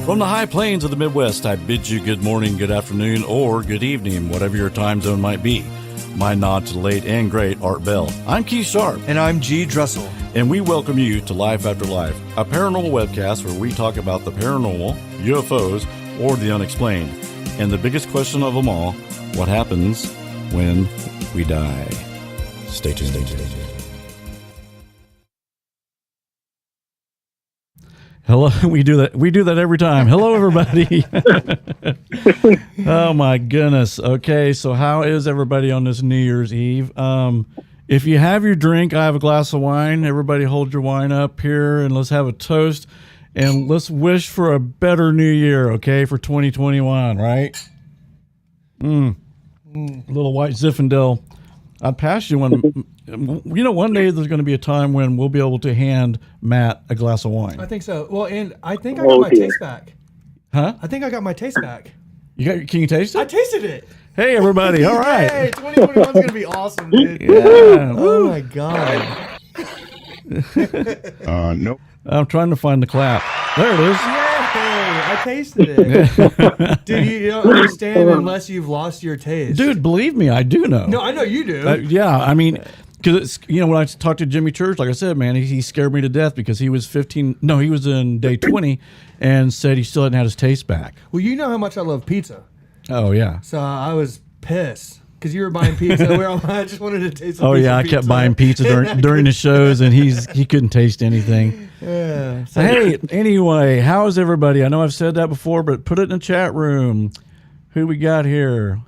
From the high plains of the Midwest, I bid you good morning, good afternoon, or good evening, whatever your time zone might be. My nod to the late and great Art Bell. I'm Keith Sharp. And I'm G. Dressel. And we welcome you to Life After Life, a paranormal webcast where we talk about the paranormal, UFOs, or the unexplained. And the biggest question of them all, what happens when we die? Stay tuned. Hello, we do that every time. Hello, everybody. Oh my goodness. Okay, so how is everybody on this New Year's Eve? If you have your drink, I have a glass of wine. Everybody hold your wine up here and let's have a toast and let's wish for a better new year, okay, for 2021, right? A little white Zinfandel. I'd pass you one. One day there's going to be a time when we'll be able to hand Matt a glass of wine. I think so. Well, and I think I got my taste back. Huh? I think I got my taste back. Can you taste it? I tasted it. Hey, everybody. All right. Hey, 2021's going to be awesome, dude. Yeah. Oh, my God. Nope. I'm trying to find the clap. There it is. Yay, I tasted it. Dude, you don't understand unless you've lost your taste. Dude, believe me, I do know. No, I know you do. Yeah, I mean, because when I talked to Jimmy Church, like I said, man, he scared me to death because he was he was in day 20 and said he still hadn't had his taste back. Well, you know how much I love pizza. Oh, yeah. So I was pissed because you were buying pizza. I just wanted to taste some I kept buying pizza during the shows, and he couldn't taste anything. Yeah. So, hey, anyway, how's everybody? I know I've said that before, but put it in the chat room. Who we got here?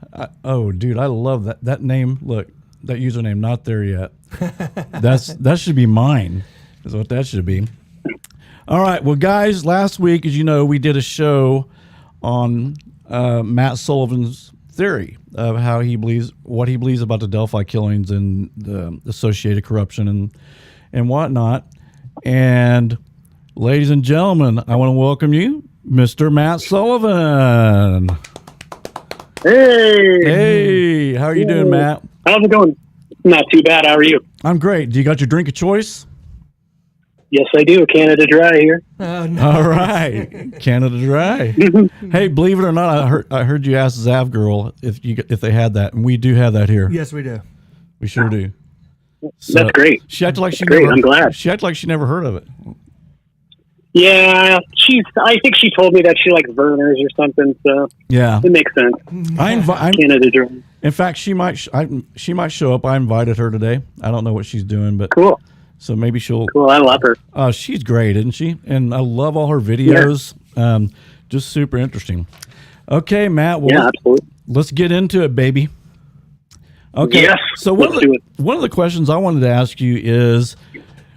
Dude, I love that name. Look, that username not there yet. That should be mine. Is what that should be. All right, well, guys, last week, as you know, we did a show on Matt Sullivan's theory of what he believes about the Delphi killings and the associated corruption and whatnot. And ladies and gentlemen, I want to welcome you, Mr. Matt Sullivan. Hey, how are you doing, Matt? How's it going? Not too bad. How are you? I'm great. Do you got your drink of choice? Yes, I do. Canada Dry here. Oh, no. All right, Canada Dry. Hey, believe it or not, I heard you ask Zav Girl if they had that, and we do have that here. Yes, we do. We sure do. So, that's great. She acted like I'm glad. She acted like she never heard of it. Yeah, I think she told me that she likes Verner's or something. So yeah, it makes sense. Canada Dry. In fact, she might show up. I invited her today. I don't know what she's doing, but cool. So maybe she'll. Cool, I love her. She's great, isn't she? And I love all her videos. Yeah. Just super interesting. Okay, Matt. Well, absolutely. Let's get into it, baby. Okay. Yes. So one of the questions I wanted to ask you is,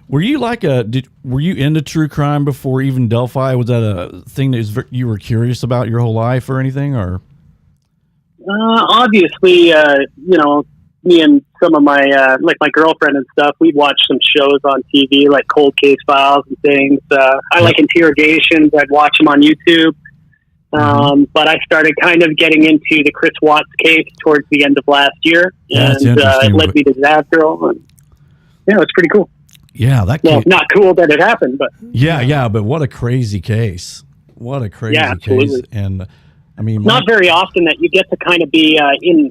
were you were you into true crime before even Delphi? Was that a thing that you were curious about your whole life or anything, or? Obviously, me and some of my my girlfriend and stuff, we'd watch some shows on TV like Cold Case Files and things. I like interrogations. I'd watch them on YouTube. But I started kind of getting into the Chris Watts case towards the end of last year, and it led me to that girl. And, it's pretty cool. Yeah, not cool that it happened, but but what a crazy case! What a crazy case! And I mean, not very often that you get to kind of be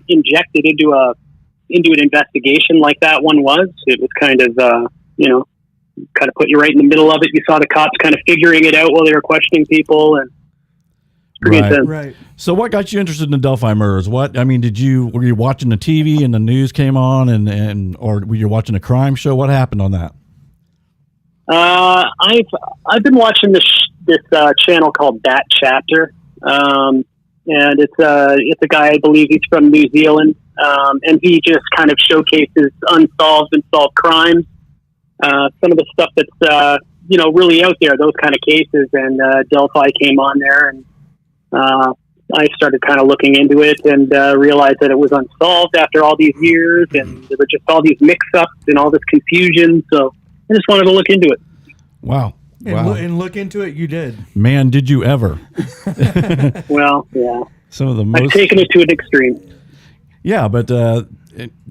injected into an investigation like that one was. It was kind of kind of put you right in the middle of it. You saw the cops kind of figuring it out while they were questioning people, and pretty intense. Right. So, what got you interested in the Delphi murders? Were you watching the TV and the news came on, or were you watching a crime show? What happened on that? I've been watching this channel called That Chapter, and it's a guy, I believe he's from New Zealand, and he just kind of showcases unsolved and solved crimes. Some of the stuff that's really out there, those kind of cases, and Delphi came on there, and I started kind of looking into it and realized that it was unsolved after all these years, and there were just all these mix-ups and all this confusion. So I just wanted to look into it. Wow. And look into it, you did. Man, did you ever? Well, yeah. Some of the most. I've taken it to an extreme. Yeah, but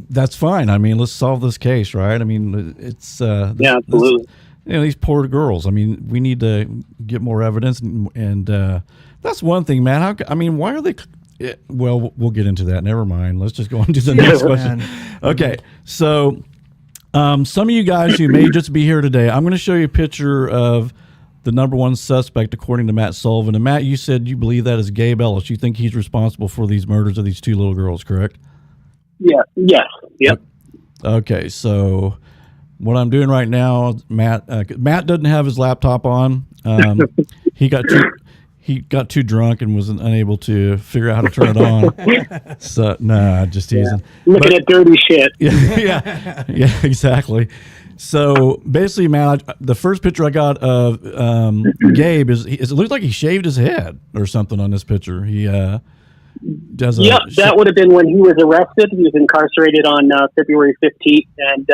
that's fine. I mean, let's solve this case, right? I mean, it's absolutely. these poor girls. I mean, we need to get more evidence, and that's one thing, man. Why are they? Well, we'll get into that. Never mind. Let's just go on to the next question. Okay, so some of you guys who may just be here today, I'm going to show you a picture of the number one suspect, according to Matt Sullivan. And Matt, you said you believe that is Gabe Ellis. You think he's responsible for these murders of these two little girls, correct? Yeah. Yes. Yep. Okay, so what I'm doing right now, Matt doesn't have his laptop on. He got too drunk and was unable to figure out how to turn it on. So just teasing. Yeah. Looking at dirty shit. Yeah, exactly. So basically, Matt, the first picture I got of Gabe it looks like he shaved his head or something on this picture. He does. That would have been when he was arrested. He was incarcerated on February 15th, and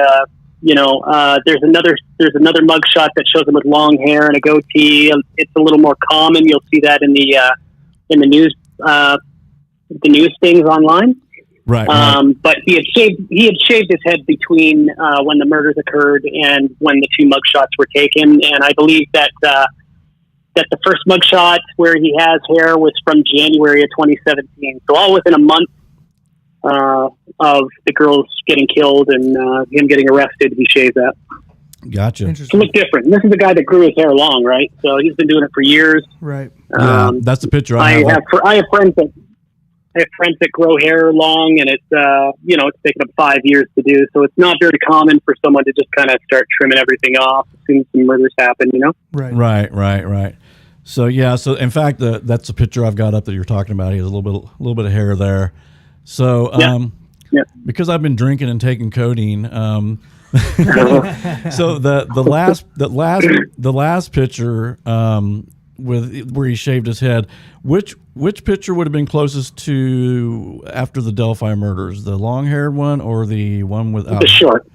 there's another mugshot that shows him with long hair and a goatee. It's a little more common. You'll see that in the news things online. Right. But he had shaved his head between when the murders occurred and when the two mugshots were taken. And I believe that the first mugshot where he has hair was from January of 2017. So all within a month of the girls getting killed and him getting arrested, he shaved that. Gotcha. To look different. This is a guy that grew his hair long, right? So he's been doing it for years. Right. That's the picture I have friends that grow hair long, and it's taken up 5 years to do. So it's not very common for someone to just kind of start trimming everything off as soon as some murders happen, Right. So in fact, that's the picture I've got up that you're talking about. He has a little bit of hair there. So because I've been drinking and taking codeine, so the last picture where he shaved his head, which picture would have been closest to after the Delphi murders, the long-haired one or the one without? The short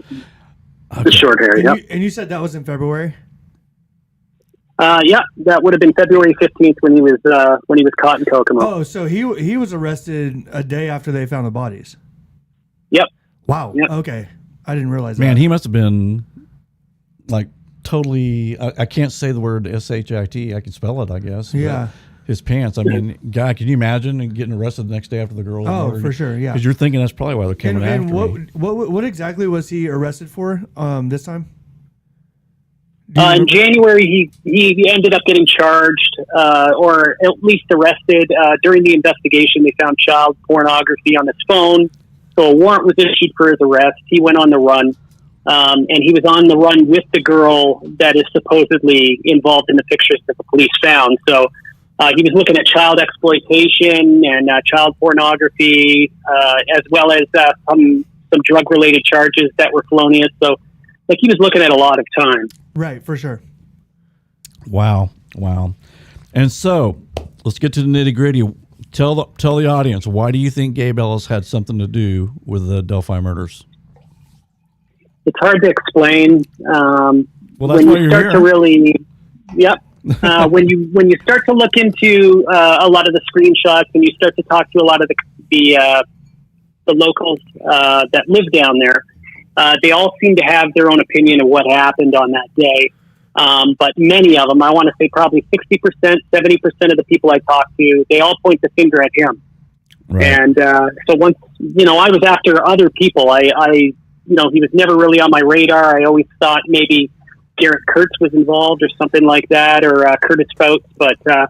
hair. Yeah. And you said that was in February. That would have been February 15th when he was caught in Kokomo. Oh, so he was arrested a day after they found the bodies. Yep. Wow. Yep. Okay, I didn't realize that. Man, he must have been like totally. I can't say the word shit. I can spell it, I guess. Yeah. His pants. I mean, guy, can you imagine getting arrested the next day after the girl? Oh, for sure. Yeah. Because you're thinking that's probably why they're coming after me. What exactly was he arrested for this time? In January, he ended up getting charged, or at least arrested. During the investigation, they found child pornography on his phone, so a warrant was issued for his arrest. He went on the run, and he was on the run with the girl that is supposedly involved in the pictures that the police found. So he was looking at child exploitation and child pornography, as well as some drug-related charges that were felonious. So, he was looking at a lot of time. Right, for sure. Wow. And so, let's get to the nitty-gritty. Tell the audience, why do you think Gabe Ellis had something to do with the Delphi murders? It's hard to explain. Well, that's when why you you're start here. to really, when you start to look into a lot of the screenshots and you start to talk to a lot of the locals that live down there, they all seem to have their own opinion of what happened on that day. But many of them, I want to say probably 60%, 70% of the people I talked to, they all point the finger at him. Right. And so once, I was after other people. I he was never really on my radar. I always thought maybe Garret Kurtz was involved or something like that, or Curtis Fouts. But, I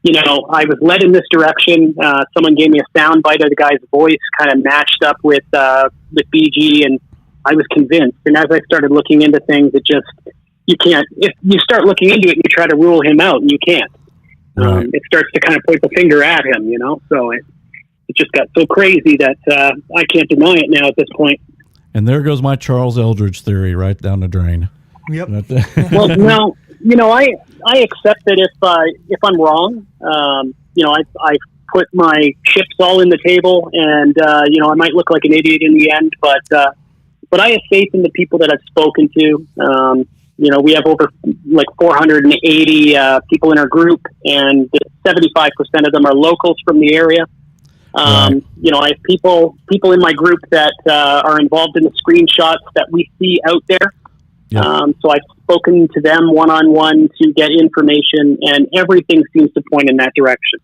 was led in this direction. Someone gave me a sound bite of the guy's voice, kind of matched up with BG, and I was convinced. And as I started looking into things, you can't, if you start looking into it and you try to rule him out, and you can't. Right. It starts to kind of point the finger at him, so it just got so crazy that I can't deny it now at this point. And there goes my Charles Eldridge theory right down the drain. Yep. Well, no, I accept that if I'm wrong, I put my chips all in the table, and I might look like an idiot in the end, but I have faith in the people that I've spoken to. We have over 480 people in our group, and 75% of them are locals from the area. Right. I have people in my group that are involved in the screenshots that we see out there. Yep. So I've spoken to them one-on-one to get information, and everything seems to point in that direction.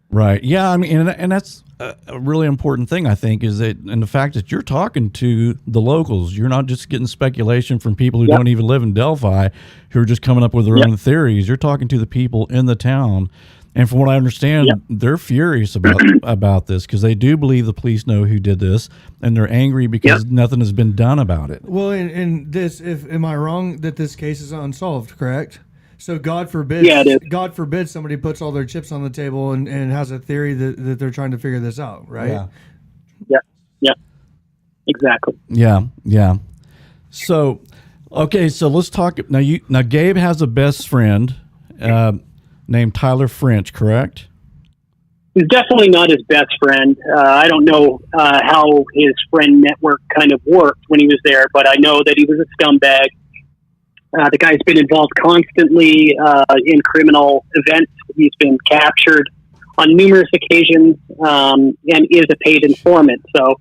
Right. Yeah. I mean, and that's a really important thing, I think, is that, and the fact that you're talking to the locals, you're not just getting speculation from people who don't even live in Delphi, who are just coming up with their own theories. You're talking to the people in the town. And from what I understand, they're furious about this because they do believe the police know who did this, and they're angry because nothing has been done about it. Well, in this, am I wrong that this case is unsolved, correct? So God forbid somebody puts all their chips on the table and has a theory that they're trying to figure this out, right? Yeah. Exactly. Yeah. So, okay, so let's talk now. Gabe has a best friend named Tyler French, correct? He's definitely not his best friend. I don't know how his friend network kind of worked when he was there, but I know that he was a scumbag. The guy's been involved constantly in criminal events. He's been captured on numerous occasions and is a paid informant. So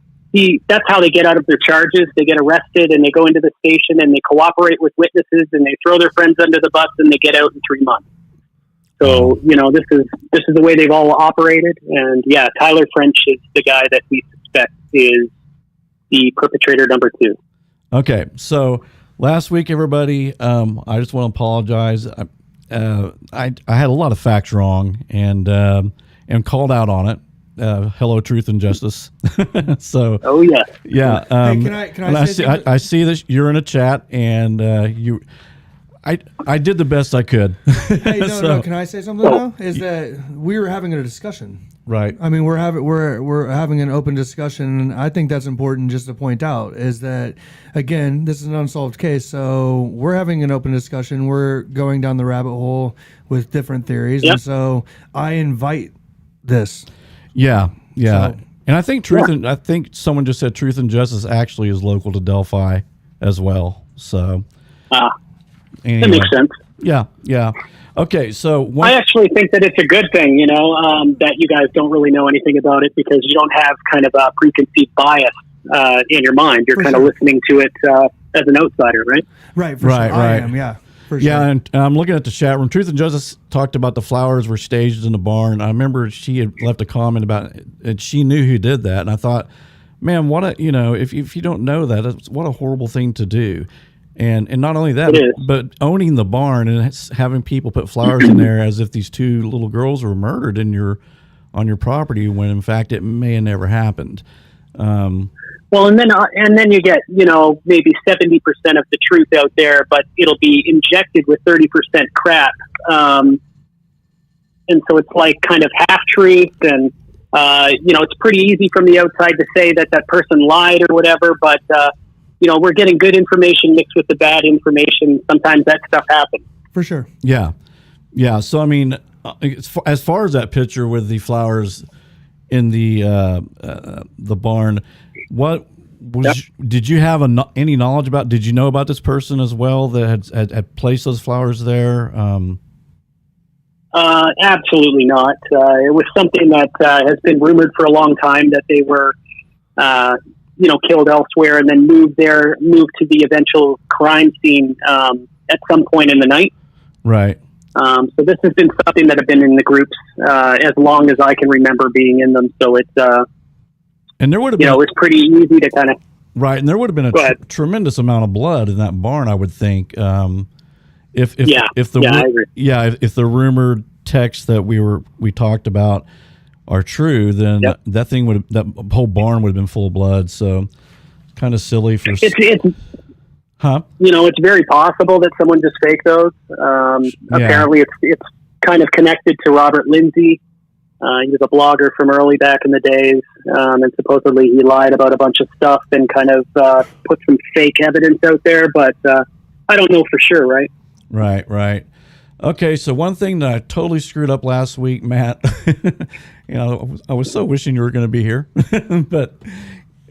that's how they get out of their charges. They get arrested and they go into the station and they cooperate with witnesses and they throw their friends under the bus and they get out in 3 months. So, this is the way they've all operated. And Tyler French is the guy that we suspect is the perpetrator number 2. Okay, so last week, everybody, I just want to apologize. I had a lot of facts wrong and called out on it. Hello, Truth and Justice. So, yeah. Can I say something? I see that you're in a chat, and I did the best I could. Hey, no. Can I say something though? Is that we were having a discussion. Right. I mean, we're having an open discussion, and I think that's important just to point out is that, again, this is an unsolved case, so we're having an open discussion. We're going down the rabbit hole with different theories, and so I invite this. Yeah. So, and I think I think someone just said Truth and Justice actually is local to Delphi as well. So anyway. That makes sense. Yeah. Okay, so I actually think that it's a good thing, that you guys don't really know anything about it because you don't have kind of a preconceived bias in your mind. You're kind of listening to it as an outsider, right? Right. Sure. I am, yeah. For sure. Yeah, and I'm looking at the chat room. Truth and Justice talked about the flowers were staged in the barn. I remember she had left a comment about it, and she knew who did that. And I thought, man, if you don't know that, what a horrible thing to do. And not only that, but owning the barn and having people put flowers in there as if these 2 little girls were murdered on your property when in fact it may have never happened. Well, and then you get maybe 70% of the truth out there, but it'll be injected with 30% crap, and so it's like kind of half truth, and it's pretty easy from the outside to say that person lied or whatever, but we're getting good information mixed with the bad information. Sometimes that stuff happens. For sure. Yeah. So, I mean, as far as that picture with the flowers in the barn, what did you have any knowledge about? Did you know about this person as well that had placed those flowers there? Absolutely not. It was something that has been rumored for a long time that they were killed elsewhere and then moved to the eventual crime scene at some point in the night. Right. So this has been something that have been in the groups as long as I can remember being in them. So it's and there would have been it's pretty easy to kind of right, and there would have been a tremendous amount of blood in that barn, I would think. If the rumored texts that we talked about are true, then that whole barn would have been full of blood. So kind of silly for it's very possible that someone just faked those. Apparently it's kind of connected to Robert Lindsay. He was a blogger from early back in the days, and supposedly he lied about a bunch of stuff and kind of put some fake evidence out there, but I don't know for sure, right? Right. Okay, so one thing that I totally screwed up last week, Matt, I was so wishing you were going to be here, but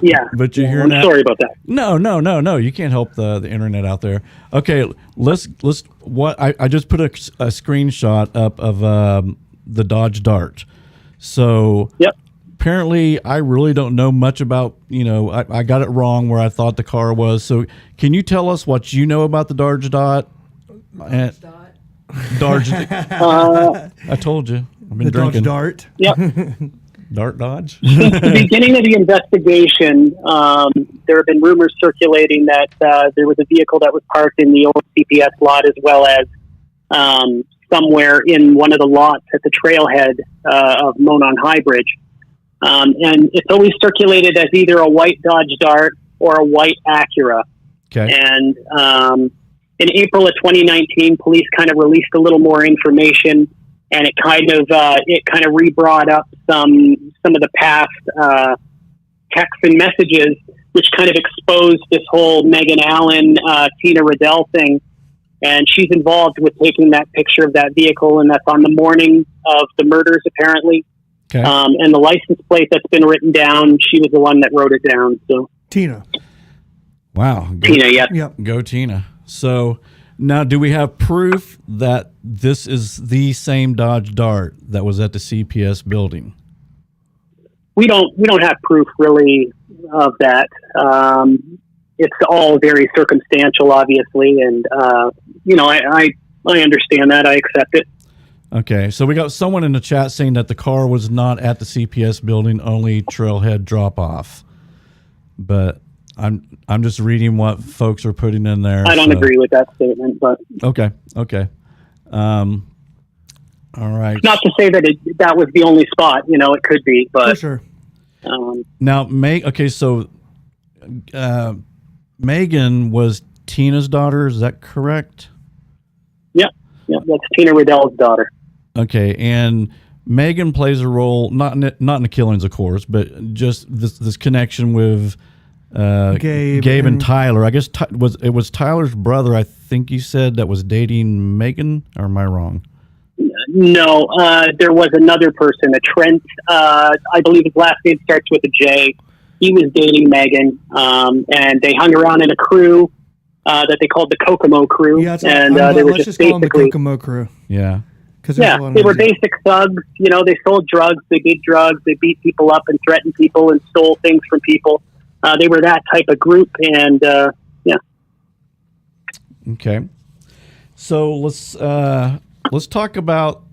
you're here now. Sorry about that. No, you can't help the internet out there. Okay, let's I just put a screenshot up of the Dodge Dart. So apparently I really don't know much about, I got it wrong where I thought the car was. So can you tell us what you know about the Darge Dot? Darge. I told you. I've been the drinking. Dart. Yep. Dart Dodge? Since the beginning of the investigation, there have been rumors circulating that there was a vehicle that was parked in the old CPS lot, as well as somewhere in one of the lots at the trailhead of Monon High Bridge. And it's always circulated as either a white Dodge Dart or a white Acura. Okay. And in April of 2019, police kind of released a little more information, and it kind of re-brought up some of the past texts and messages, which kind of exposed this whole Megan Allen, Tina Riddell thing. And she's involved with taking that picture of that vehicle, and that's on the morning of the murders, apparently. Okay. And the license plate that's been written down, she was the one that wrote it down. So Tina. Wow. Tina, yeah. Yep. Go Tina. So now, do we have proof that this is the same Dodge Dart that was at the CPS building? We don't have proof really of that. It's all very circumstantial, obviously, and I understand that. I accept it. Okay, so we got someone in the chat saying that the car was not at the CPS building, only trailhead drop off. But I'm just reading what folks are putting in there. I don't agree with that statement, but okay. All right. Not to say that that was the only spot. It could be, but For sure. Now, so Megan was Tina's daughter. Is that correct? Yep, that's Tina Riddell's daughter. Okay, and Megan plays a role not in the killings, of course, but just this connection with Gabe and Tyler. I guess it was Tyler's brother, I think you said, that was dating Megan, or am I wrong? No, there was another person, a Trent. I believe his last name starts with a J. He was dating Megan, and they hung around in a crew that they called the Kokomo crew. Yeah, they were let's just call them the Kokomo crew. Yeah. They were basic thugs. They sold drugs. They did drugs. They beat people up and threatened people and stole things from people. They were that type of group, and yeah. Okay, so let's talk about.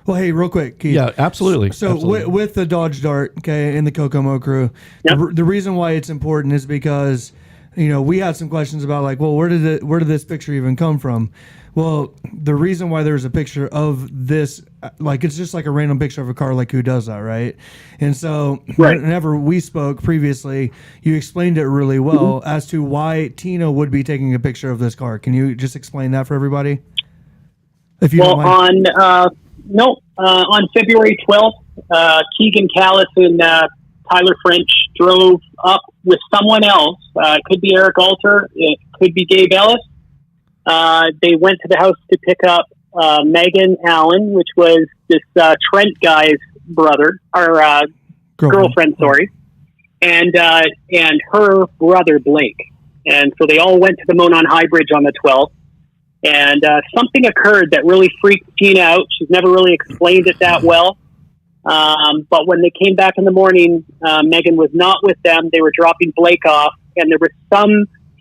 Well, hey, real quick, Keith. Yeah, absolutely. So absolutely. With the Dodge Dart, okay, and the Kokomo crew, yep. the reason why it's important is because we had some questions about like, well, where did this picture even come from? Well, the reason why there's a picture of this, like, it's just like a random picture of a car, like, who does that, right? And so, whenever we spoke previously, you explained it really well as to why Tina would be taking a picture of this car. Can you just explain that for everybody? If you don't mind. On February 12th, Keegan Callis and Tyler French drove up with someone else. It could be Eric Alter. It could be Gabe Ellis. They went to the house to pick up Megan Allen, which was this Trent guy's brother, or girlfriend, sorry, and her brother Blake. And so they all went to the Monon High Bridge on the 12th. And something occurred that really freaked Tina out. She's never really explained it that well. But when they came back in the morning, Megan was not with them. They were dropping Blake off, and there was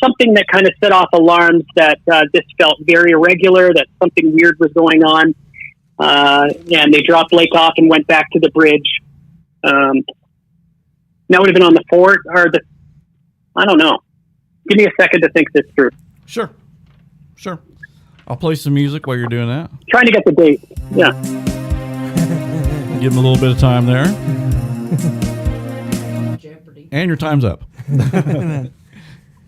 something that kind of set off alarms that this felt very irregular, that something weird was going on. And they dropped Blake off and went back to the bridge. That would have been on the 4th, or I don't know. Give me a second to think this through. Sure. I'll play some music while you're doing that. Trying to get the date. Yeah. Give them a little bit of time there. Jeopardy. And your time's up.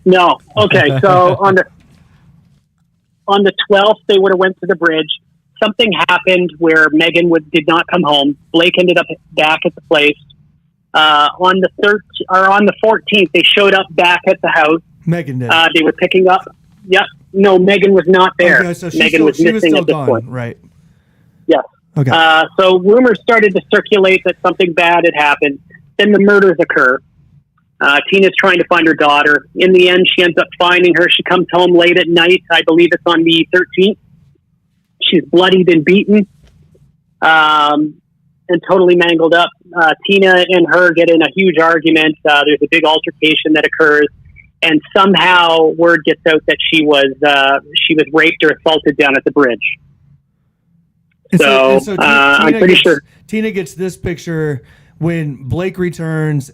No. Okay. So on the 12th, they would have went to the bridge. Something happened where Megan did not come home. Blake ended up back at the place. On the 14th, they showed up back at the house. Megan did. They were picking up. Yep. No, Megan was not there. Okay, so Megan was missing at this point. Right. Yes. Okay. So rumors started to circulate that something bad had happened. Then the murders occur. Tina's trying to find her daughter. In the end, she ends up finding her. She comes home late at night. I believe it's on the 13th. She's bloodied and beaten. And and totally mangled up. Tina and her get in a huge argument. There's a big altercation that occurs, and somehow word gets out that she was raped or assaulted down at the bridge. So I'm pretty sure Tina gets this picture when Blake returns,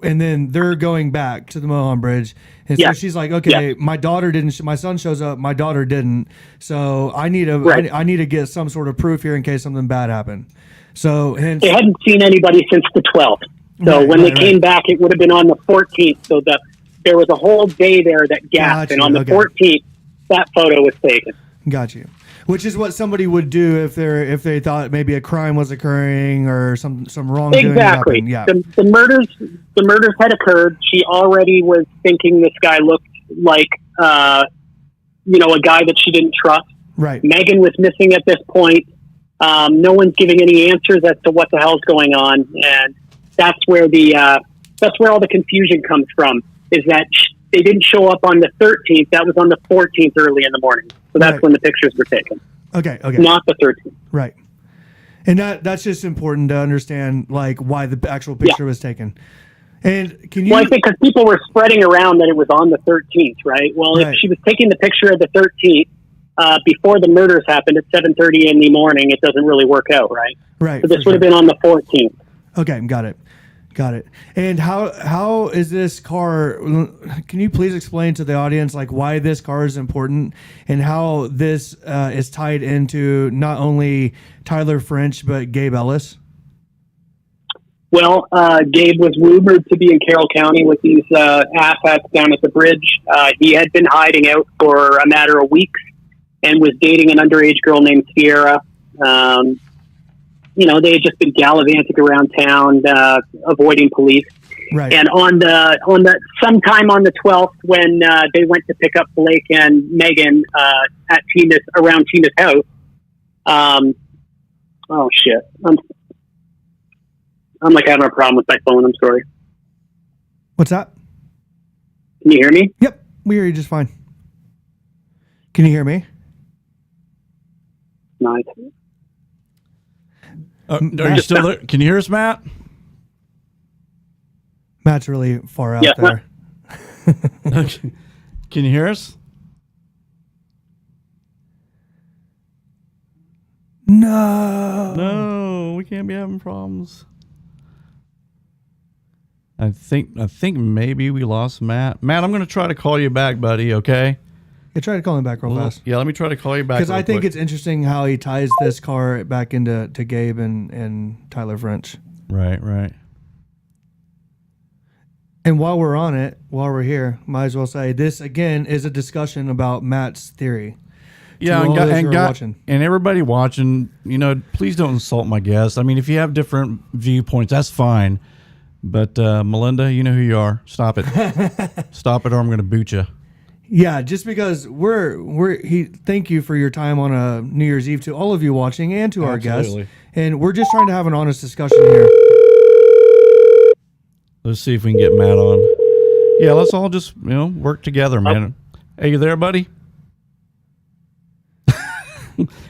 and then they're going back to the Mohon Bridge. And so she's like, okay, my daughter didn't, my son shows up, my daughter didn't. So I need to get some sort of proof here in case something bad happened. So they hadn't seen anybody since the 12th. So when they came back, it would have been on the 14th. So there was a whole day there that gapped. And on the 14th, that photo was taken. Got you. Which is what somebody would do if they thought maybe a crime was occurring or some wrongdoing. Exactly. Happened. Yeah. The murders had occurred. She already was thinking this guy looked like a guy that she didn't trust. Right. Megan was missing at this point. No one's giving any answers as to what the hell's going on, and that's where all the confusion comes from. Is that they didn't show up on the 13th? That was on the 14th, early in the morning. So that's when the pictures were taken. Okay. Not the 13th. Right. And that's just important to understand, like, why the actual picture was taken. And can you? Well, I think because people were spreading around that it was on the 13th, right? Well, if she was taking the picture of the 13th before the murders happened at 7:30 in the morning, it doesn't really work out, right? Right. So this would have been on the 14th. Okay, got it. And how is this car? Can you please explain to the audience like why this car is important and how this is tied into not only Tyler French but Gabe Ellis? Well, Gabe was rumored to be in Carroll County with these asshats down at the bridge. He had been hiding out for a matter of weeks and was dating an underage girl named Sierra. They had just been gallivanting around town, avoiding police. Right. And sometime on the 12th, when they went to pick up Blake and Megan around Tina's house. Oh shit! I'm like having a problem with my phone. I'm sorry. What's that? Can you hear me? Yep, we hear you just fine. Can you hear me? Nice. Are you still there? Can you hear us, Matt? Matt's really far out there. Okay. Can you hear us? No, we can't be having problems. I think maybe we lost Matt. Matt, I'm going to try to call you back, buddy, okay? Yeah, try to call him back real fast. Yeah, let me try to call you back. Because I think it's interesting how he ties this car back into Gabe and Tyler French. Right. And while we're here, might as well say this again is a discussion about Matt's theory. Yeah, and everybody watching, please don't insult my guests. I mean, if you have different viewpoints, that's fine. But Melinda, you know who you are. Stop it. Stop it, or I'm going to boot you. Yeah, just because thank you for your time on a New Year's Eve to all of you watching and to our guests. And we're just trying to have an honest discussion here. Let's see if we can get Matt on. Yeah, let's all just, work together, man. Hey, you there, buddy?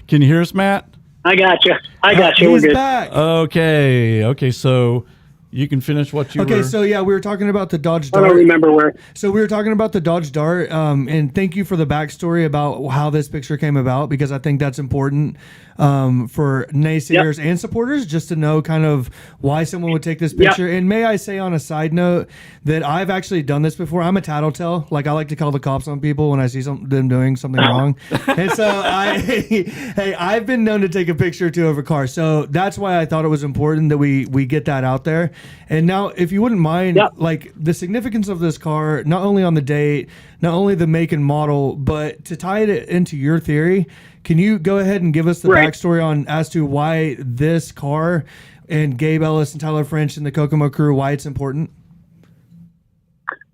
Can you hear us, Matt? I got you. We're He's good. back. Okay, so you can finish what you were... Okay, so yeah, we were talking about the Dodge Dart. I don't remember where. So we were talking about the Dodge Dart, and thank you for the backstory about how this picture came about, because I think that's important for naysayers and supporters just to know kind of why someone would take this picture. And may I say on a side note that I've actually done this before. I'm a tattletale. Like, I like to call the cops on people when I see them doing something wrong. And so I've been known to take a picture or two of a car. So that's why I thought it was important that we get that out there. And now, if you wouldn't mind, like the significance of this car, not only on the date, not only the make and model, but to tie it into your theory, can you go ahead and give us the backstory on as to why this car and Gabe Ellis and Tyler French and the Kokomo crew, why it's important?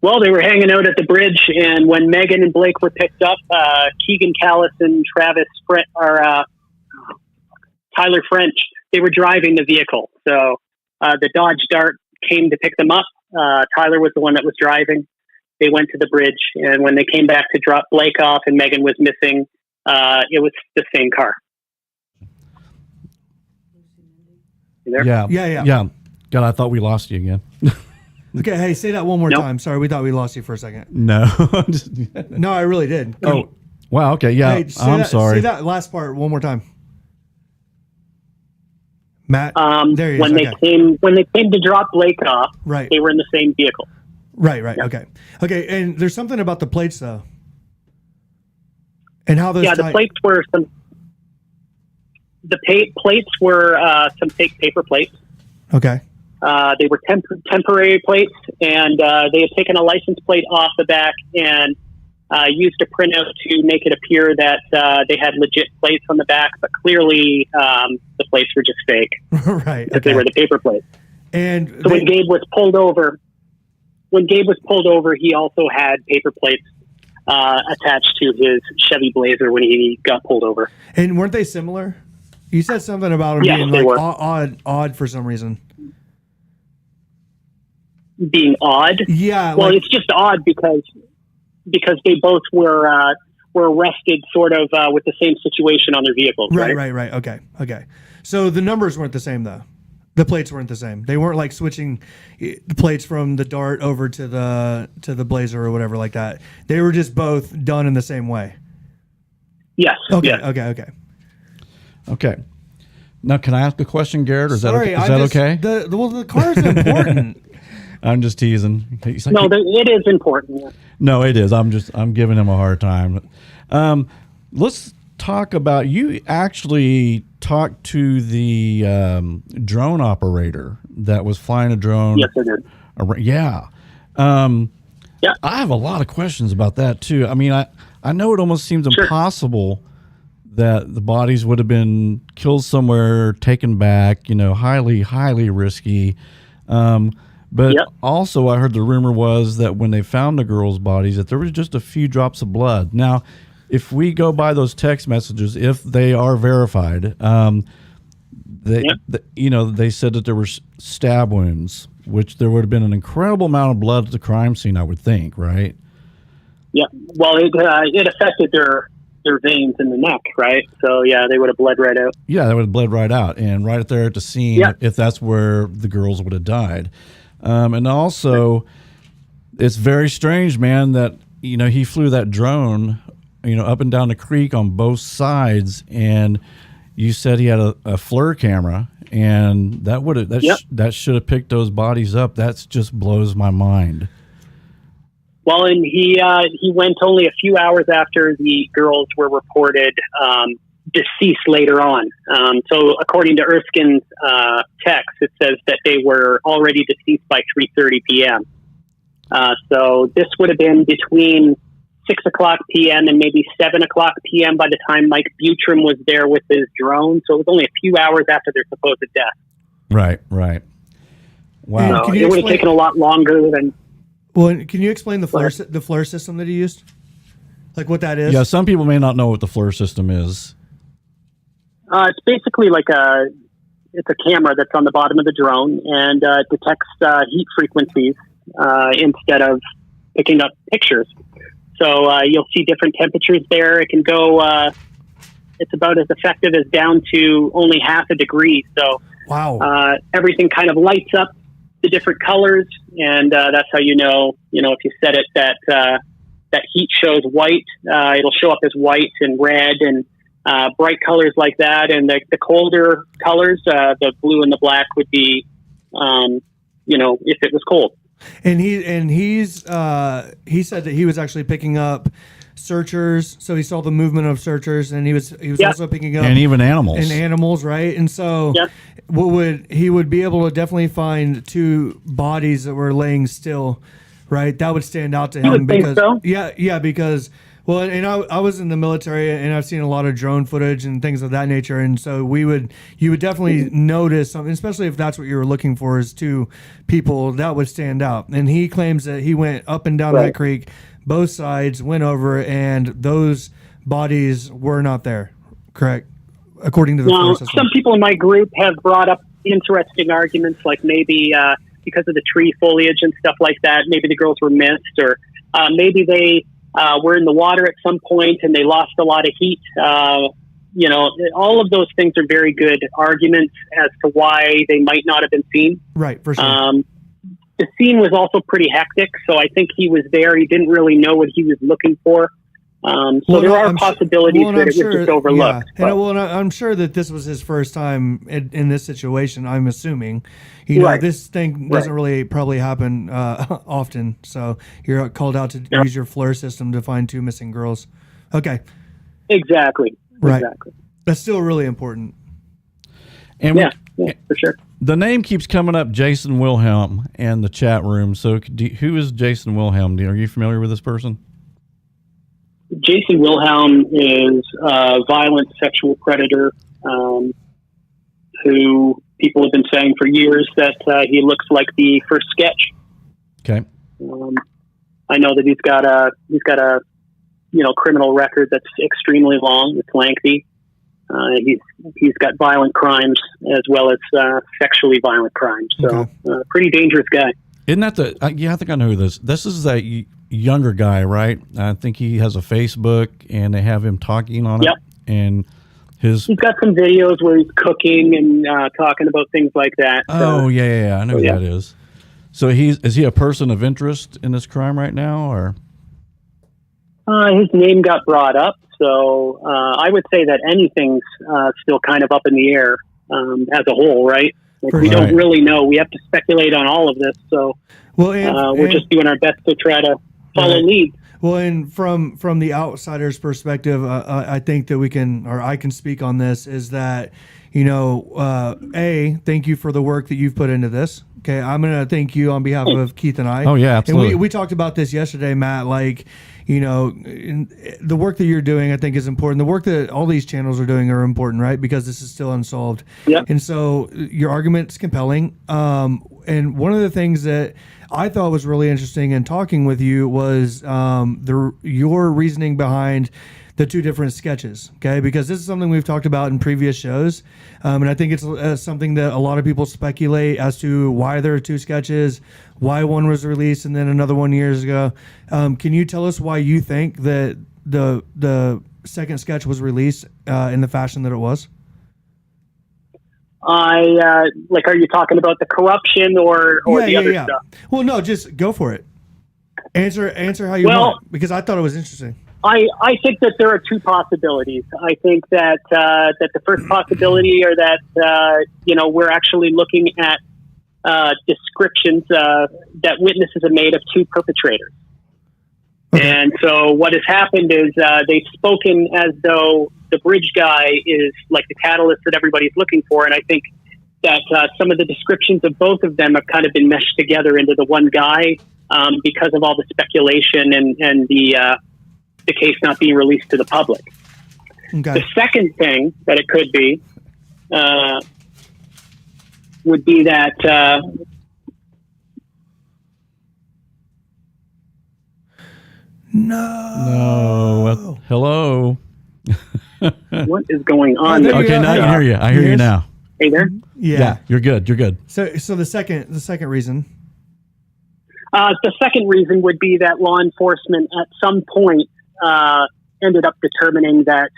Well, they were hanging out at the bridge, and when Megan and Blake were picked up, Keegan Callis and Tyler French, they were driving the vehicle. So the Dodge Dart came to pick them up. Tyler was the one that was driving. They went to the bridge, and when they came back to drop Blake off and Megan was missing, it was the same car. You there? Yeah. God, I thought we lost you again. Okay, hey, say that one more Nope. time. Sorry, we thought we lost you for a second. No. No, I really did. Oh, wow. Okay. Yeah. Hey, I'm sorry. Say that last part one more time. Matt, there he is. When they came to drop Blake off, Right. they were in the same vehicle. Right. Okay, and there's something about the plates though, and how those. Yeah, the plates were some. Plates were some fake paper plates. Okay. They were temporary plates, and they had taken a license plate off the back and used a printout to make it appear that they had legit plates on the back, but clearly the plates were just fake. Right. Because they were the paper plates. And so when Gabe was pulled over, he also had paper plates attached to his Chevy Blazer when he got pulled over. And weren't they similar? You said something about them being they were. odd for some reason. Being odd? Yeah. Well, it's just odd because they both were arrested sort of with the same situation on their vehicles, right? Right. Okay. So the numbers weren't the same though. The plates weren't the same. They weren't like switching the plates from the Dart over to the Blazer or whatever like that. They were just both done in the same way. Yes. Okay. Yes. Okay. Now, can I ask a question, Garret? Is Sorry, that okay? The car is important. I'm just teasing. No, it is important. Yeah. No, it is. I'm giving him a hard time. Let's talk about, you actually talked to the drone operator that was flying a drone. Yes, I did. Yeah. Yeah. I have a lot of questions about that too. I mean, I know it almost seems impossible that the bodies would have been killed somewhere, taken back, highly, highly risky. But also I heard the rumor was that when they found the girls' bodies, that there was just a few drops of blood. Now, if we go by those text messages, if they are verified, they said that there were stab wounds, which there would have been an incredible amount of blood at the crime scene, I would think, right? Yeah. Well, it affected their veins in the neck, right? So, yeah, they would have bled right out. Yeah, they would have bled right out. And right there at the scene, if that's where the girls would have died. And also, it's very strange, man, that, he flew that drone, up and down the creek on both sides. And you said he had a Fleur camera, and that should have picked those bodies up. That just blows my mind. Well, and he went only a few hours after the girls were reported deceased later on. So according to Erskine's text, it says that they were already deceased by 3:30 p.m. So this would have been between 6 o'clock p.m. and maybe 7 o'clock p.m. by the time Mike Butram was there with his drone. So it was only a few hours after their supposed death. Right. Wow. So it would have taken a lot longer than... Well, can you explain the Fleur system that he used? Like what that is? Yeah, some people may not know what the Fleur system is. It's basically like it's a camera that's on the bottom of the drone and detects heat frequencies instead of picking up pictures. So you'll see different temperatures there. It can go, it's about as effective as down to only half a degree. So everything kind of lights up the different colors, and that's how if you set it that heat shows white, it'll show up as white and red and bright colors like that, and the colder colors, the blue and the black would be, if it was cold. And he said that he was actually picking up searchers, so he saw the movement of searchers, and he was also picking up and even animals, right? And so he would be able to definitely find two bodies that were laying still, right? That would stand out to him because because I was in the military, and I've seen a lot of drone footage and things of that nature, and so you would definitely notice something, especially if that's what you were looking for, is two people that would stand out. And he claims that he went up and down that creek, both sides, went over, and those bodies were not there. Correct, according to the Fleur system. Some people in my group have brought up interesting arguments, like maybe because of the tree foliage and stuff like that, maybe the girls were missed, or maybe they were in the water at some point and they lost a lot of heat, you know, all of those things are very good arguments as to why they might not have been seen. Right, for sure. The scene was also pretty hectic, so I think he was there. He didn't really know what he was looking for. There are possibilities that it was just overlooked. Yeah. And I'm sure that this was his first time in this situation, I'm assuming. You know, this thing doesn't really probably happen often. So you're called out to use your Fleur system to find 2 missing girls. Okay. Exactly. Right. Exactly. That's still really important. And yeah, for sure. The name keeps coming up, Jason Wilhelm, in the chat room. So who is Jason Wilhelm? Are you familiar with this person? Jason Wilhelm is a violent sexual predator who people have been saying for years that he looks like the first sketch. Okay. I know that he's got a criminal record that's extremely long. It's lengthy. He's got violent crimes as well as sexually violent crimes. So pretty dangerous guy. Isn't that I think I know who this is that younger guy, right? I think he has a Facebook and they have him talking on it. And he's got some videos where he's cooking and talking about things like that. Oh, yeah. I know who that is. So is he a person of interest in this crime right now, or? His name got brought up, so I would say that anything's still kind of up in the air as a whole, right? We don't really know. We have to speculate on all of this, so we're just doing our best to try to follow lead. Well, and from the outsider's perspective, I think that I can speak on this, is that, thank you for the work that you've put into this. Okay, I'm going to thank you on behalf of Keith and I. Oh, yeah, absolutely. And we talked about this yesterday, Matt, the work that you're doing, I think, is important. The work that all these channels are doing are important, right? Because this is still unsolved. Yep. And so your argument's compelling. And one of the things that I thought was really interesting in talking with you was your reasoning behind the 2 different sketches, okay? Because this is something we've talked about in previous shows, and I think it's something that a lot of people speculate as to why there are 2 sketches, why one was released and then another one years ago. Can you tell us why you think that the second sketch was released in the fashion that it was? Are you talking about the corruption or the other stuff? Well, no, just go for it. Answer how you want, because I thought it was interesting. I think that there are 2 possibilities. I think that the first possibility are that we're actually looking at descriptions that witnesses have made of 2 perpetrators. Okay. And so what has happened is they've spoken as though the bridge guy is like the catalyst that everybody's looking for. And I think that some of the descriptions of both of them have kind of been meshed together into the one guy because of all the speculation and the case not being released to the public. Okay. The second thing that it could be would be that No. Hello. What is going on? Okay, now I can hear you. I hear you now. Hey there. Yeah, you're good. You're good. So the second reason. The second reason would be that law enforcement at some point ended up determining that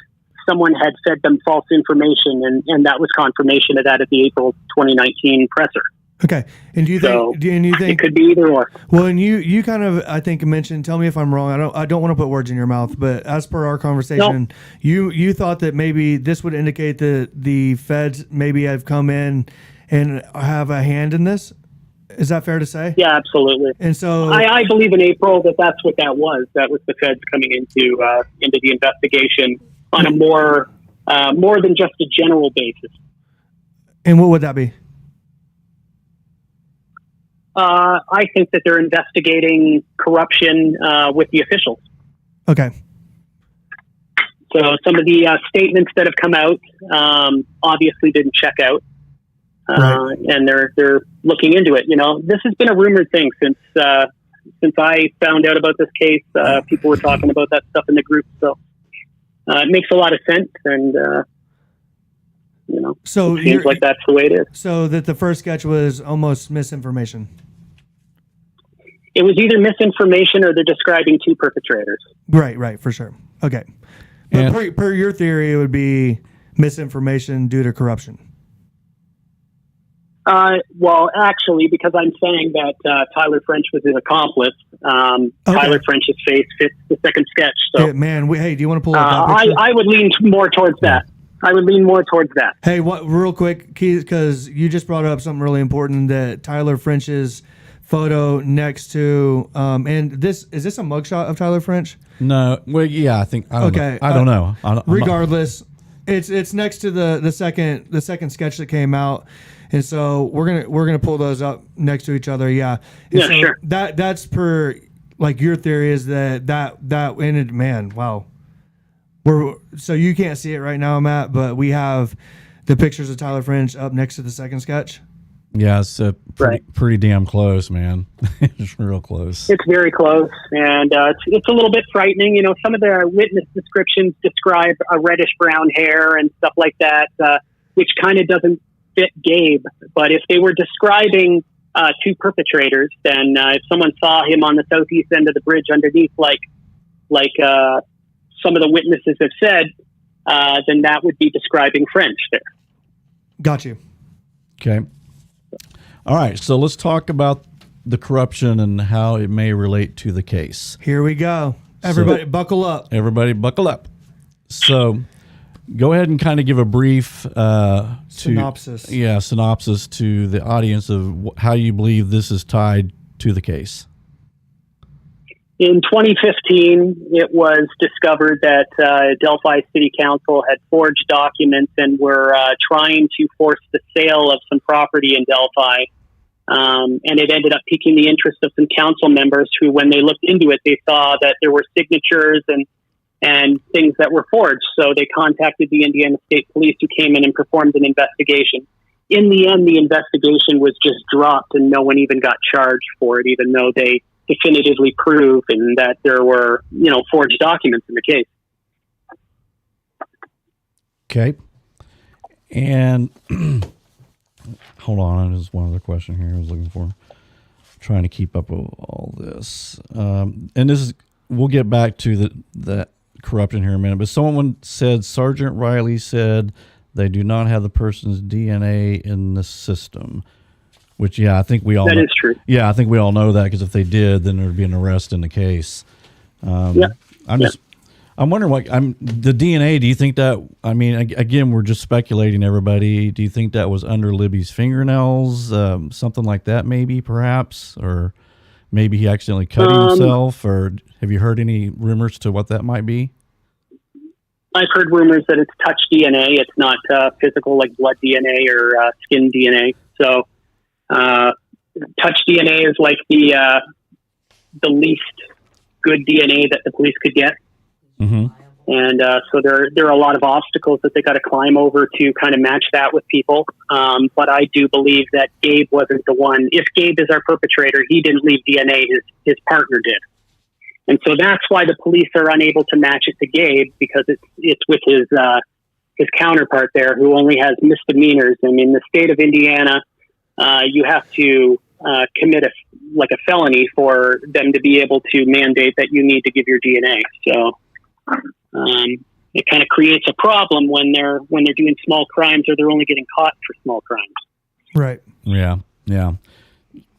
someone had fed them false information, and that was confirmation of that at the April 2019 presser. Okay, and do you think it could be either or? Well, and you kind of, I think, mentioned. Tell me if I'm wrong. I don't want to put words in your mouth, but as per our conversation, you thought that maybe this would indicate that the feds maybe have come in and have a hand in this. Is that fair to say? Yeah, absolutely. And so I believe in April that's what that was. That was the feds coming into the investigation on a more than just a general basis. And what would that be? I think that they're investigating corruption with the officials. Okay. So some of the statements that have come out obviously didn't check out. Right. And they're looking into it. This has been a rumored thing since I found out about this case. People were talking about that stuff in the group, so it makes a lot of sense. And so it seems like that's the way it is. So that the first sketch was almost misinformation. It was either misinformation or they're describing 2 perpetrators. Right, for sure. Okay. But per your theory, it would be misinformation due to corruption? Well, actually, because I'm saying that Tyler French was an accomplice, Tyler French's face fits the second sketch. So, yeah, man, hey, do you want to pull up that picture? I would lean more towards that. I would lean more towards that. Hey, real quick, because you just brought up something really important, that Tyler French's photo next to, and is this a mugshot of Tyler French? No, well, yeah, I think. I don't know. Regardless, it's next to the second sketch that came out. And so we're gonna pull those up next to each other, yeah. And so sure. That's per like your theory is that ended. Man, wow. So you can't see it right now, Matt, but we have the pictures of Tyler French up next to the second sketch. Yeah, it's pretty damn close, man. It's real close. It's very close, and it's a little bit frightening. You know, some of the witness descriptions describe a reddish brown hair and stuff like that, which kind of doesn't fit Gabe. But if they were describing two perpetrators, then if someone saw him on the southeast end of the bridge underneath, like some of the witnesses have said, then that would be describing French there. Got you. Okay. All right, so let's talk about the corruption and how it may relate to the case. Here we go. Everybody buckle up. Everybody buckle up. So go ahead and kind of give a brief synopsis. Synopsis to the audience of how you believe this is tied to the case. In 2015, it was discovered that Delphi City Council had forged documents and were trying to force the sale of some property in Delphi. And it ended up piquing the interest of some council members who, when they looked into it, they saw that there were signatures and things that were forged. So they contacted the Indiana State Police, who came in and performed an investigation. In the end, the investigation was just dropped and no one even got charged for it, even though they definitively proven that there were, forged documents in the case. Okay. And hold on, there's one other question here I was looking for. I'm trying to keep up with all this. And this is, we'll get back to the corruption here in a minute, but someone said Sergeant Riley said they do not have the person's DNA in the system. Which, yeah, I think we all know. That is true. Yeah, I think we all know that, because if they did, then there'd be an arrest in the case. I'm wondering the DNA. Do you think that? I mean, again, we're just speculating. Everybody, do you think that was under Libby's fingernails, something like that, maybe, perhaps, or maybe he accidentally cut himself? Or have you heard any rumors to what that might be? I've heard rumors that it's touch DNA. It's not physical, like blood DNA or skin DNA. So. Touch DNA is like the least good DNA that the police could get. Mm-hmm. And so there are a lot of obstacles that they got to climb over to kind of match that with people. But I do believe that Gabe wasn't the one. If Gabe is our perpetrator, he didn't leave DNA, his partner did. And so that's why the police are unable to match it to Gabe, because it's with his counterpart there, who only has misdemeanors. And in the state of Indiana, you have to commit a felony for them to be able to mandate that you need to give your DNA. So it kind of creates a problem when they're doing small crimes, or they're only getting caught for small crimes. Right. Yeah. Yeah.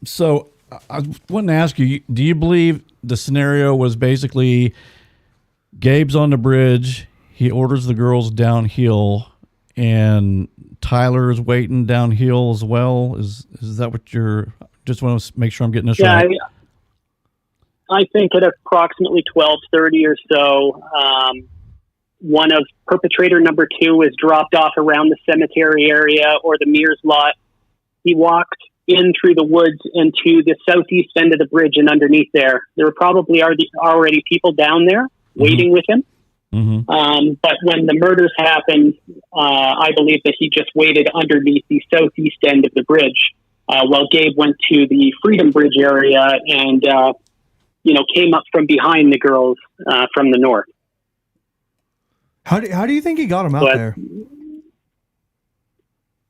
So I wanted to ask you, do you believe the scenario was basically Gabe's on the bridge, he orders the girls downhill, and Tyler's waiting downhill as well? Is that what you're? Just want to make sure I'm getting this right. I think at approximately 12:30 or so, one of perpetrator number 2 was dropped off around the cemetery area or the Mears lot. He walked in through the woods and to the southeast end of the bridge, and underneath there were probably already people down there waiting with him. Mm-hmm. But when the murders happened, I believe that he just waited underneath the southeast end of the bridge while Gabe went to the Freedom Bridge area and, came up from behind the girls from the north. How do you think he got them out there?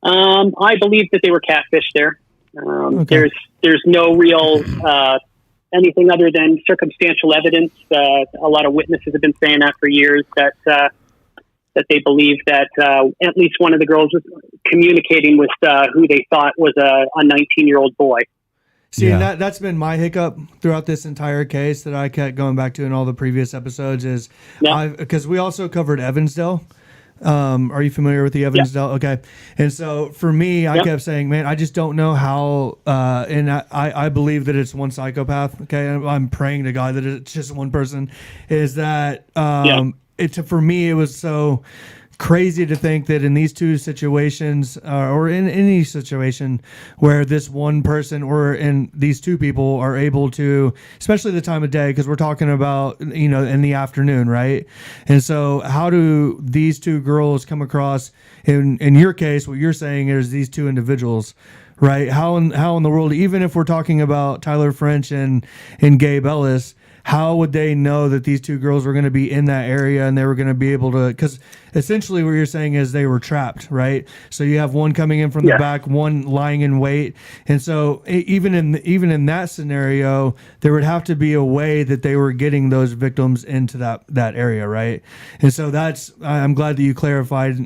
I believe that they were catfish there. Okay. There's no real anything other than circumstantial evidence. A lot of witnesses have been saying that for years, that that they believed that at least one of the girls was communicating with who they thought was a 19-year-old boy. See, and that's been my hiccup throughout this entire case that I kept going back to in all the previous episodes is because we also covered Evansdale. Are you familiar with the Evansdale? Yeah. Okay. And so for me, I kept saying, man, I just don't know how, and I believe that it's one psychopath. Okay. I'm praying to God that it's just one person. Is that, for me, it was so crazy to think that in these two situations, or in any situation where this one person or in these two people are able to, especially the time of day, because we're talking about, in the afternoon, right? And so how do these two girls come across, in your case, what you're saying is these two individuals, right? How in the world, even if we're talking about Tyler French and Gabe Ellis, how would they know that these two girls were going to be in that area and they were going to be able to, because essentially what you're saying is they were trapped, right? So you have one coming in from the back, one lying in wait. And so even in that scenario, there would have to be a way that they were getting those victims into that area, right? And so I'm glad that you clarified.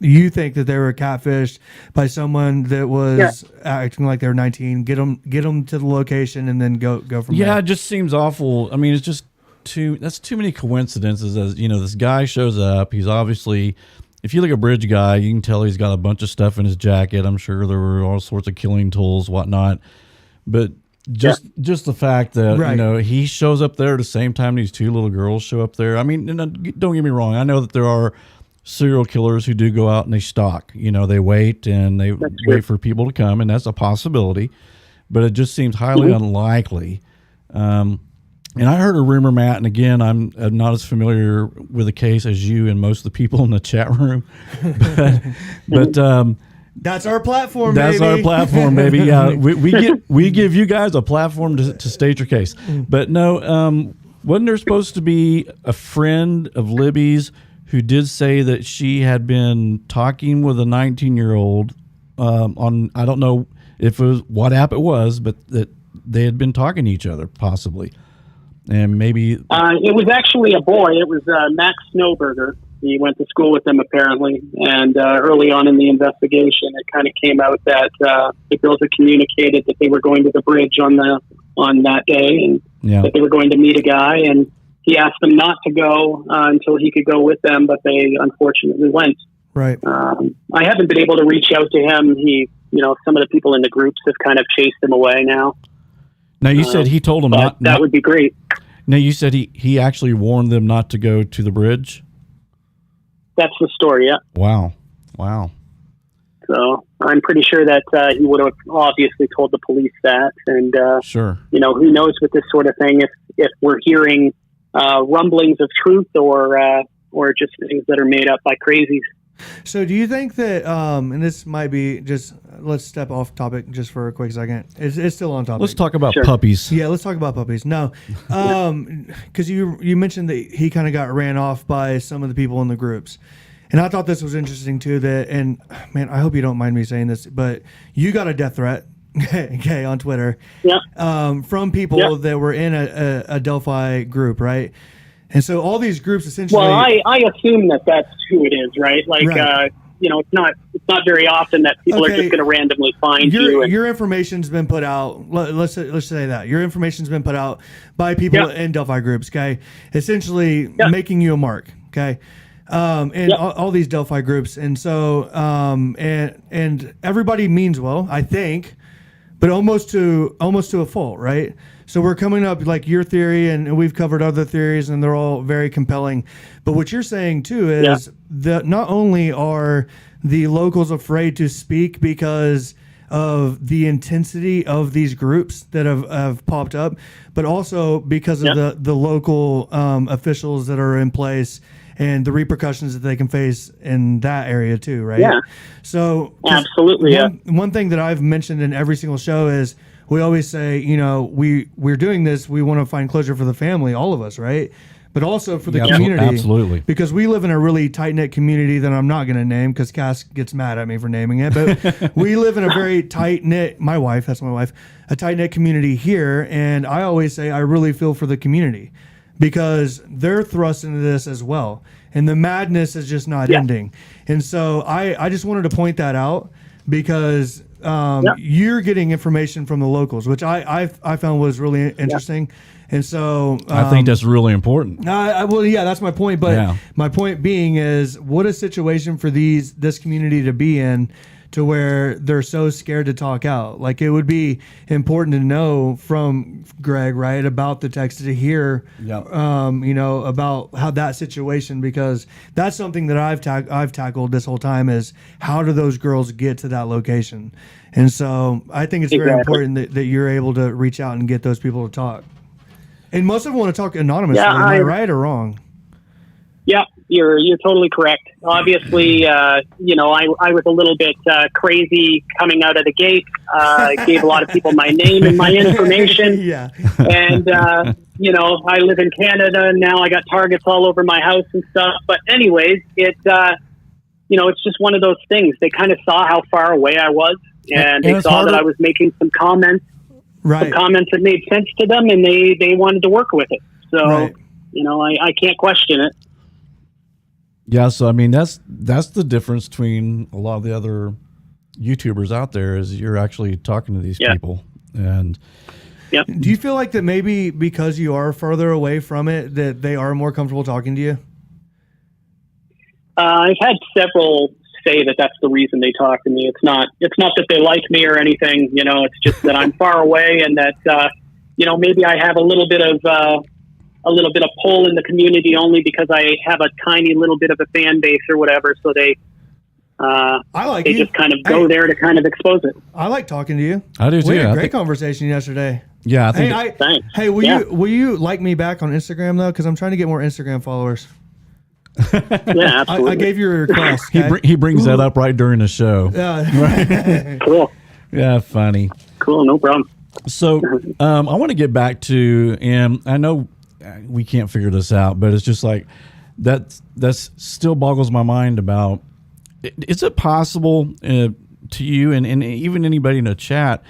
You think that they were catfished by someone that was acting like they were 19, get them to the location and then go from there. Yeah, it just seems awful. I mean, it's just that's too many coincidences. As this guy shows up, he's obviously, if you look at Bridge Guy, you can tell he's got a bunch of stuff in his jacket. I'm sure there were all sorts of killing tools, whatnot. But just the fact that he shows up there at the same time these two little girls show up there. I mean, don't get me wrong. I know that there are serial killers who do go out and they stalk. They wait and they wait for people to come, and that's a possibility. But it just seems highly unlikely. And I heard a rumor, Matt, and again, I'm not as familiar with the case as you and most of the people in the chat room, but that's our platform. That's baby. our platform, baby. Yeah, we give you guys a platform to state your case. But no, wasn't there supposed to be a friend of Libby's who did say that she had been talking with a 19-year-old on, I don't know if it was what app it was, but that they had been talking to each other, possibly. And maybe it was actually a boy. It was Max Snowberger. He went to school with them apparently, and early on in the investigation, it kind of came out that the girls had communicated that they were going to the bridge on that day, and that they were going to meet a guy. And he asked them not to go until he could go with them, but they unfortunately went. Right. I haven't been able to reach out to him. He, some of the people in the groups have kind of chased him away now. Now, you said he told them not. That would be great. Now, you said he actually warned them not to go to the bridge? That's the story, yeah. Wow. So I'm pretty sure that he would have obviously told the police that. And, sure. Who knows with this sort of thing if we're hearing rumblings of truth or just things that are made up by crazies. So do you think that, and this might be just, let's step off topic just for a quick second. It's still on topic. Let's talk about puppies. Yeah, let's talk about puppies. No, because you mentioned that he kind of got ran off by some of the people in the groups. And I thought this was interesting too, and man, I hope you don't mind me saying this, but you got a death threat, okay, on Twitter, from people that were in a Delphi group, right? And so all these groups essentially. Well, I assume that that's who it is, right? Like, it's not very often that people are just going to randomly find you. Your information's been put out. Let's say that your information's been put out by people in Delphi groups. Okay, essentially making you a mark. Okay. And all these Delphi groups, and so and everybody means well, I think, but almost to a fault, right? So we're coming up like your theory, and we've covered other theories, and they're all very compelling. But what you're saying too is that not only are the locals afraid to speak because of the intensity of these groups that have popped up, but also because of the local officials that are in place and the repercussions that they can face in that area too, right? Yeah. So absolutely. One thing that I've mentioned in every single show is we always say, we're doing this. We want to find closure for the family, all of us, right? But also for the community. Absolutely. Because we live in a really tight-knit community that I'm not going to name because Cass gets mad at me for naming it. But we live in a very tight-knit, that's my wife, a tight-knit community here. And I always say I really feel for the community because they're thrust into this as well. And the madness is just not ending. And so I just wanted to point that out because you're getting information from the locals, which I found was really interesting. And so I think that's really important. Well, yeah, that's my point. But my point being is, what a situation for this community to be in, to where they're so scared to talk out. Like, it would be important to know from Greg, right, about the text, to hear, about how that situation, because that's something that I've tackled this whole time, is how do those girls get to that location? And so I think it's very important that you're able to reach out and get those people to talk. And most of them want to talk anonymously. Am I right or wrong? Yeah, you're totally correct. Obviously, I was a little bit crazy coming out of the gate. I gave a lot of people my name and my information. And, I live in Canada, and now I got targets all over my house and stuff. But anyways, it's just one of those things. They kind of saw how far away I was, and they saw that I was making some comments. Some comments that made sense to them, and they wanted to work with it. So, I can't question it. Yeah, so I mean that's the difference between a lot of the other YouTubers out there, is you're actually talking to these people. And do you feel like that maybe because you are further away from it, that they are more comfortable talking to you? I've had several say that that's the reason they talk to me. It's not that they like me or anything. It's just that I'm far away, and that maybe I have a little bit of pull in the community, only because I have a tiny little bit of a fan base or whatever. So they just kind of go there to kind of expose it. I like talking to you. I do too. We had a great conversation yesterday. Yeah, I think. Thanks. Hey, will you like me back on Instagram though? Because I'm trying to get more Instagram followers. Yeah, absolutely. I gave you a request. He brings that up right during the show. Yeah. Cool. Yeah, funny. Cool, no problem. So I want to get back to, and I know we can't figure this out, but it's just like that's still boggles my mind about. Is it possible to you and even anybody in the chat,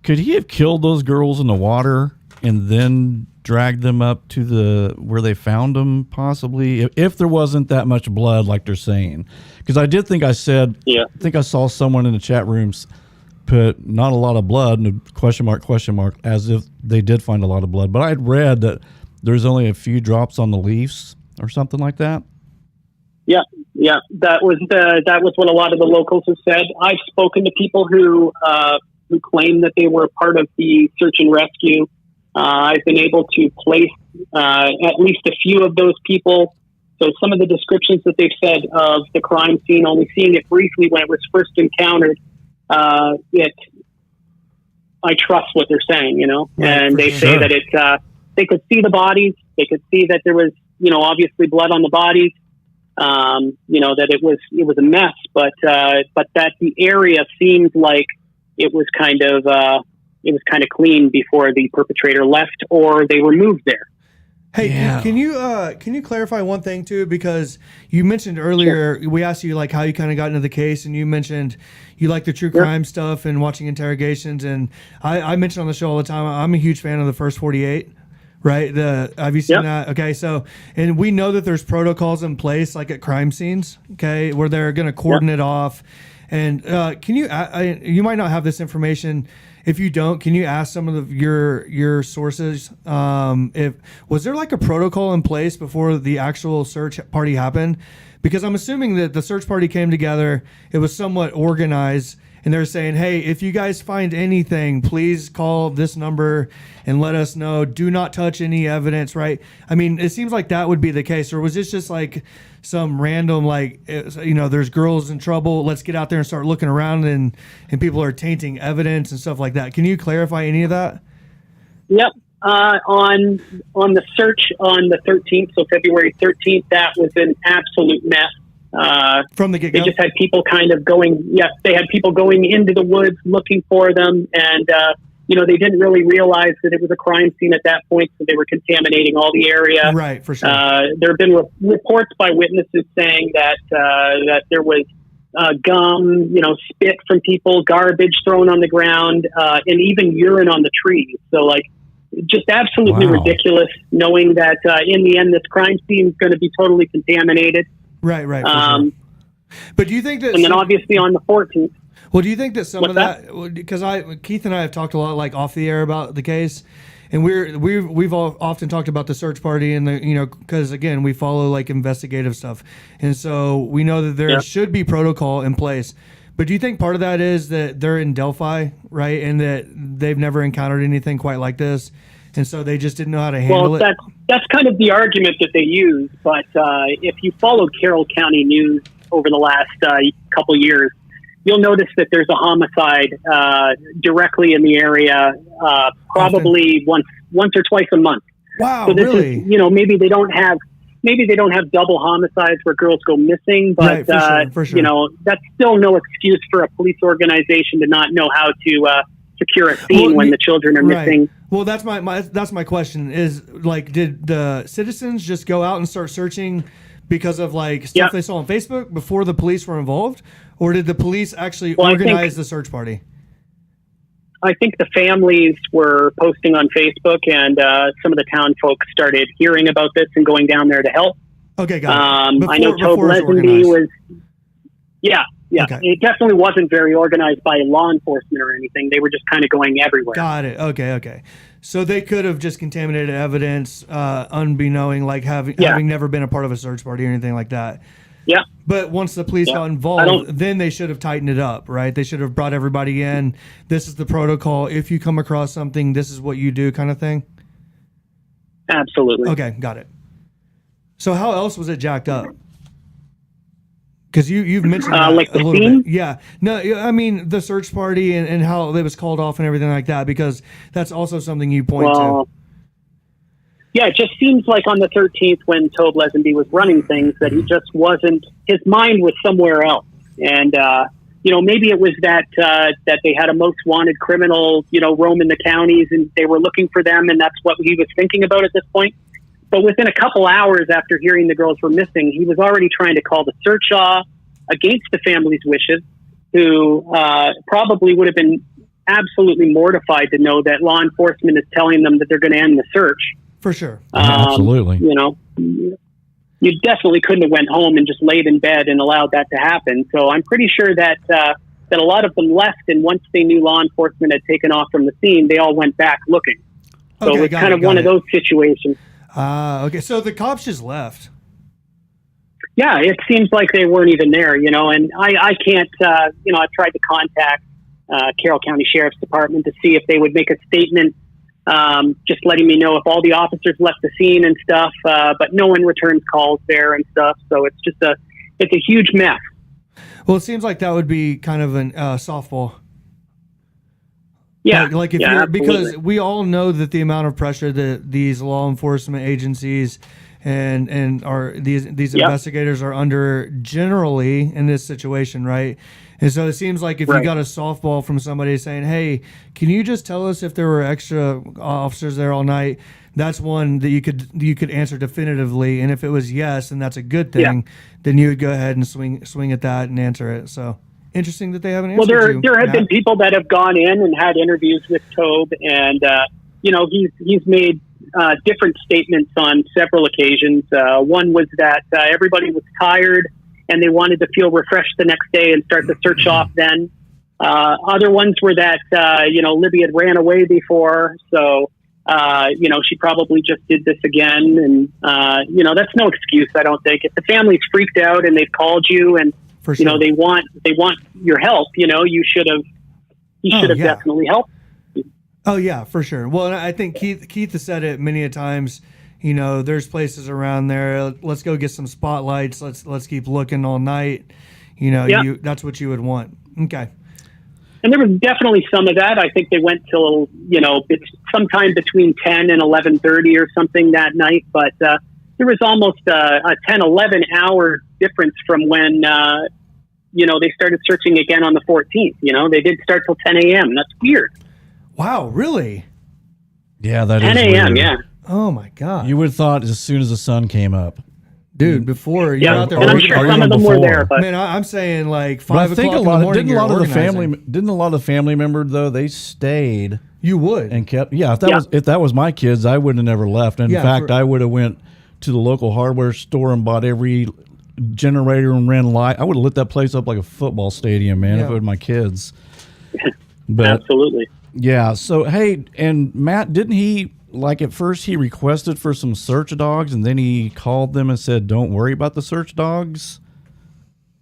could he have killed those girls in the water and then dragged them up to where they found them, possibly, if there wasn't that much blood like they're saying? Because I did think I said, I think I saw someone in the chat rooms put not a lot of blood, and question mark, as if they did find a lot of blood. But I had read that there's only a few drops on the leaves or something like that. Yeah. That was what a lot of the locals have said. I've spoken to people who claim that they were part of the search and rescue. I've been able to place at least a few of those people. So some of the descriptions that they've said of the crime scene, only seeing it briefly when it was first encountered, I trust what they're saying, and they say that they could see the bodies. They could see that there was, obviously blood on the bodies, that it was a mess, but that the area seemed like it was kind of clean before the perpetrator left or they were moved there. Hey, can you clarify one thing too? Because you mentioned earlier, we asked you like how you kind of got into the case, and you mentioned you like the true crime stuff and watching interrogations. And I mentioned on the show all the time, I'm a huge fan of the First 48. Right? Have you seen that? Okay, so, and we know that there's protocols in place, like at crime scenes, okay, where they're going to cordon it off. And can you? You might not have this information. If you don't, can you ask some of your sources? If was there like a protocol in place before the actual search party happened? Because I'm assuming that the search party came together. It was somewhat organized. And they're saying, hey, if you guys find anything, please call this number and let us know. Do not touch any evidence, right? I mean, it seems like that would be the case. Or was this just like some random, like, there's girls in trouble, let's get out there and start looking around, and people are tainting evidence and stuff like that. Can you clarify any of that? Yep. On the search on the 13th, so February 13th, that was an absolute mess. From the get-go? They just had people kind of they had people going into the woods looking for them, and they didn't really realize that it was a crime scene at that point, so they were contaminating all the area. Right, for sure. There have been reports by witnesses saying that there was gum, spit from people, garbage thrown on the ground, and even urine on the trees. So, like, just absolutely Wow. ridiculous, knowing that in the end, this crime scene is going to be totally contaminated. Right. For sure. But do you think that? And then obviously on the 14th. Well, do you think that some What's of that, because Keith and I have talked a lot, like off the air, about the case, and we've all often talked about the search party and the, because again we follow like investigative stuff, and so we know that there should be protocol in place. But do you think part of that is that they're in Delphi, right, and that they've never encountered anything quite like this, and so they just didn't know how to handle it? Well, that's kind of the argument that they use. But if you followed Carroll County news over the last couple years, you'll notice that there's a homicide directly in the area, probably once or twice a month. Wow, so this really? is, maybe they don't have double homicides where girls go missing, but right, for sure. That's still no excuse for a police organization to not know how to secure a scene when the children are missing. Well, that's my question is, like, did the citizens just go out and start searching because of like stuff they saw on Facebook before the police were involved, or did the police actually organize the search party? I think the families were posting on Facebook, and some of the town folks started hearing about this and going down there to help. Okay, got it. I know Tobe Lesenby was. Yeah. Okay. It definitely wasn't very organized by law enforcement or anything. They were just kind of going everywhere. Got it. Okay. So they could have just contaminated evidence, unbeknowing, like having never been a part of a search party or anything like that. Yeah. But once the police got involved, then they should have tightened it up, right? They should have brought everybody in. This is the protocol. If you come across something, this is what you do, kind of thing. Absolutely. Okay, got it. So how else was it jacked up? Because you've mentioned that like a little scene? bit. Yeah. No, I mean the search party and how it was called off and everything like that, because that's also something you point to. Yeah, it just seems like on the 13th when Tobe Lesenby was running things that he just wasn't, his mind was somewhere else. And, maybe it was that they had a most wanted criminal, roaming the counties and they were looking for them, and that's what he was thinking about at this point. But within a couple hours after hearing the girls were missing, he was already trying to call the search off against the family's wishes, who probably would have been absolutely mortified to know that law enforcement is telling them that they're going to end the search. For sure. Absolutely. You definitely couldn't have went home and just laid in bed and allowed that to happen. So I'm pretty sure that a lot of them left, and once they knew law enforcement had taken off from the scene, they all went back looking. So it's kind of one of those situations. Okay. So the cops just left. Yeah, it seems like they weren't even there, and I can't, I tried to contact Carroll County Sheriff's Department to see if they would make a statement, just letting me know if all the officers left the scene and stuff, but no one returns calls there and stuff. So it's just it's a huge mess. Well, it seems like that would be kind of an softball. Yeah, like if you're, because we all know that the amount of pressure that these law enforcement agencies and these investigators are under generally in this situation, right? And so it seems like if you got a softball from somebody saying, "Hey, can you just tell us if there were extra officers there all night?" That's one that you could answer definitively, and if it was yes, and that's a good thing, then you would go ahead and swing at that and answer it. So. Interesting that they haven't answered you. Well, there have been people that have gone in and had interviews with Tobe, and he's made different statements on several occasions. One was that everybody was tired and they wanted to feel refreshed the next day and start the search off then. Other ones were that Libby had ran away before, so she probably just did this again, and that's no excuse. I don't think if the family's freaked out and they've called you and for sure. They want your help. You should have definitely helped. Oh yeah, for sure. Well, I think Keith has said it many a times. There's places around there. Let's go get some spotlights. Let's keep looking all night. That's what you would want. Okay. And there was definitely some of that. I think they went till it's sometime between 10 and 11:30 or something that night. But there was almost a 10, 11 hour difference from when, they started searching again on the 14th. They did start till 10 a.m. That's weird. Wow, really? Yeah, that is 10 a.m., weird. yeah. Oh, my God. You would have thought as soon as the sun came up. Dude, before you're out there. And I'm sure some of them were there. But man, I'm saying like 5 But I think o'clock in the morning. didn't a lot of the family members though, they stayed You would. and kept. Yeah, if that was my kids, I would have never left. And in fact, I would have went to the local hardware store and bought every generator and ran light. I would have lit that place up like a football stadium, man, if it was my kids. But, absolutely. Yeah. So hey, and Matt, didn't he like at first he requested for some search dogs, and then he called them and said, "Don't worry about the search dogs"?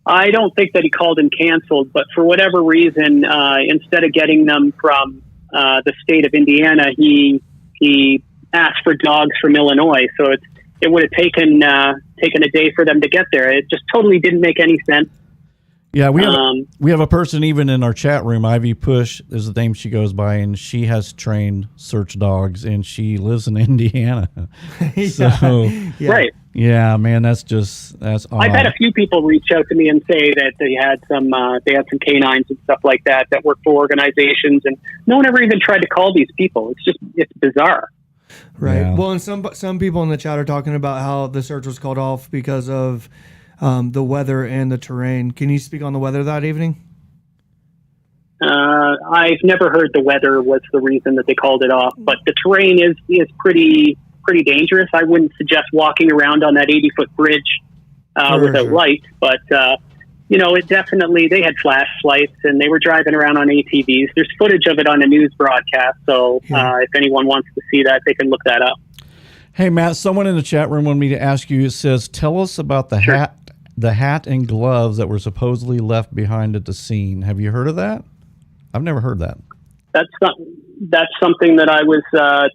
I don't think that he called and canceled, but for whatever reason, instead of getting them from the state of Indiana, he asked for dogs from Illinois. So it would have taken a day for them to get there. It just totally didn't make any sense. Yeah, we have a person even in our chat room. Ivy Push is the name she goes by, and she has trained search dogs, and she lives in Indiana. Right. Yeah, man, that's odd. I've had a few people reach out to me and say that they had some canines and stuff like that work for organizations, and no one ever even tried to call these people. It's bizarre. Right. Yeah. Well, and some people in the chat are talking about how the search was called off because of the weather and the terrain. Can you speak on the weather that evening? I've never heard the weather was the reason that they called it off, but the terrain is pretty dangerous. I wouldn't suggest walking around on that 80-foot bridge without light, but it definitely, they had flashlights and they were driving around on ATVs. There's footage of it on a news broadcast, so if anyone wants to see that, they can look that up. Hey, Matt, someone in the chat room wanted me to ask you, it says, tell us about the hat and gloves that were supposedly left behind at the scene. Have you heard of that? I've never heard that. That's something that I was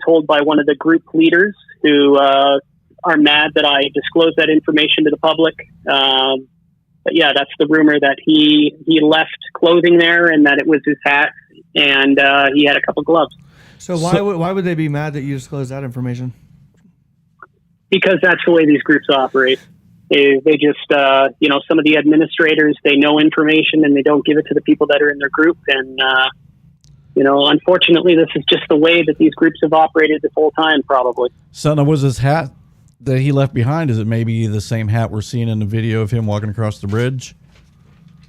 told by one of the group leaders who are mad that I disclosed that information to the public. But yeah, that's the rumor, that he left clothing there and that it was his hat, and he had a couple gloves. So why would they be mad that you disclosed that information? Because that's the way these groups operate. They just, some of the administrators, they know information and they don't give it to the people that are in their group. And, unfortunately, this is just the way that these groups have operated this whole time, probably. So was his hat that he left behind, is it maybe the same hat we're seeing in the video of him walking across the bridge?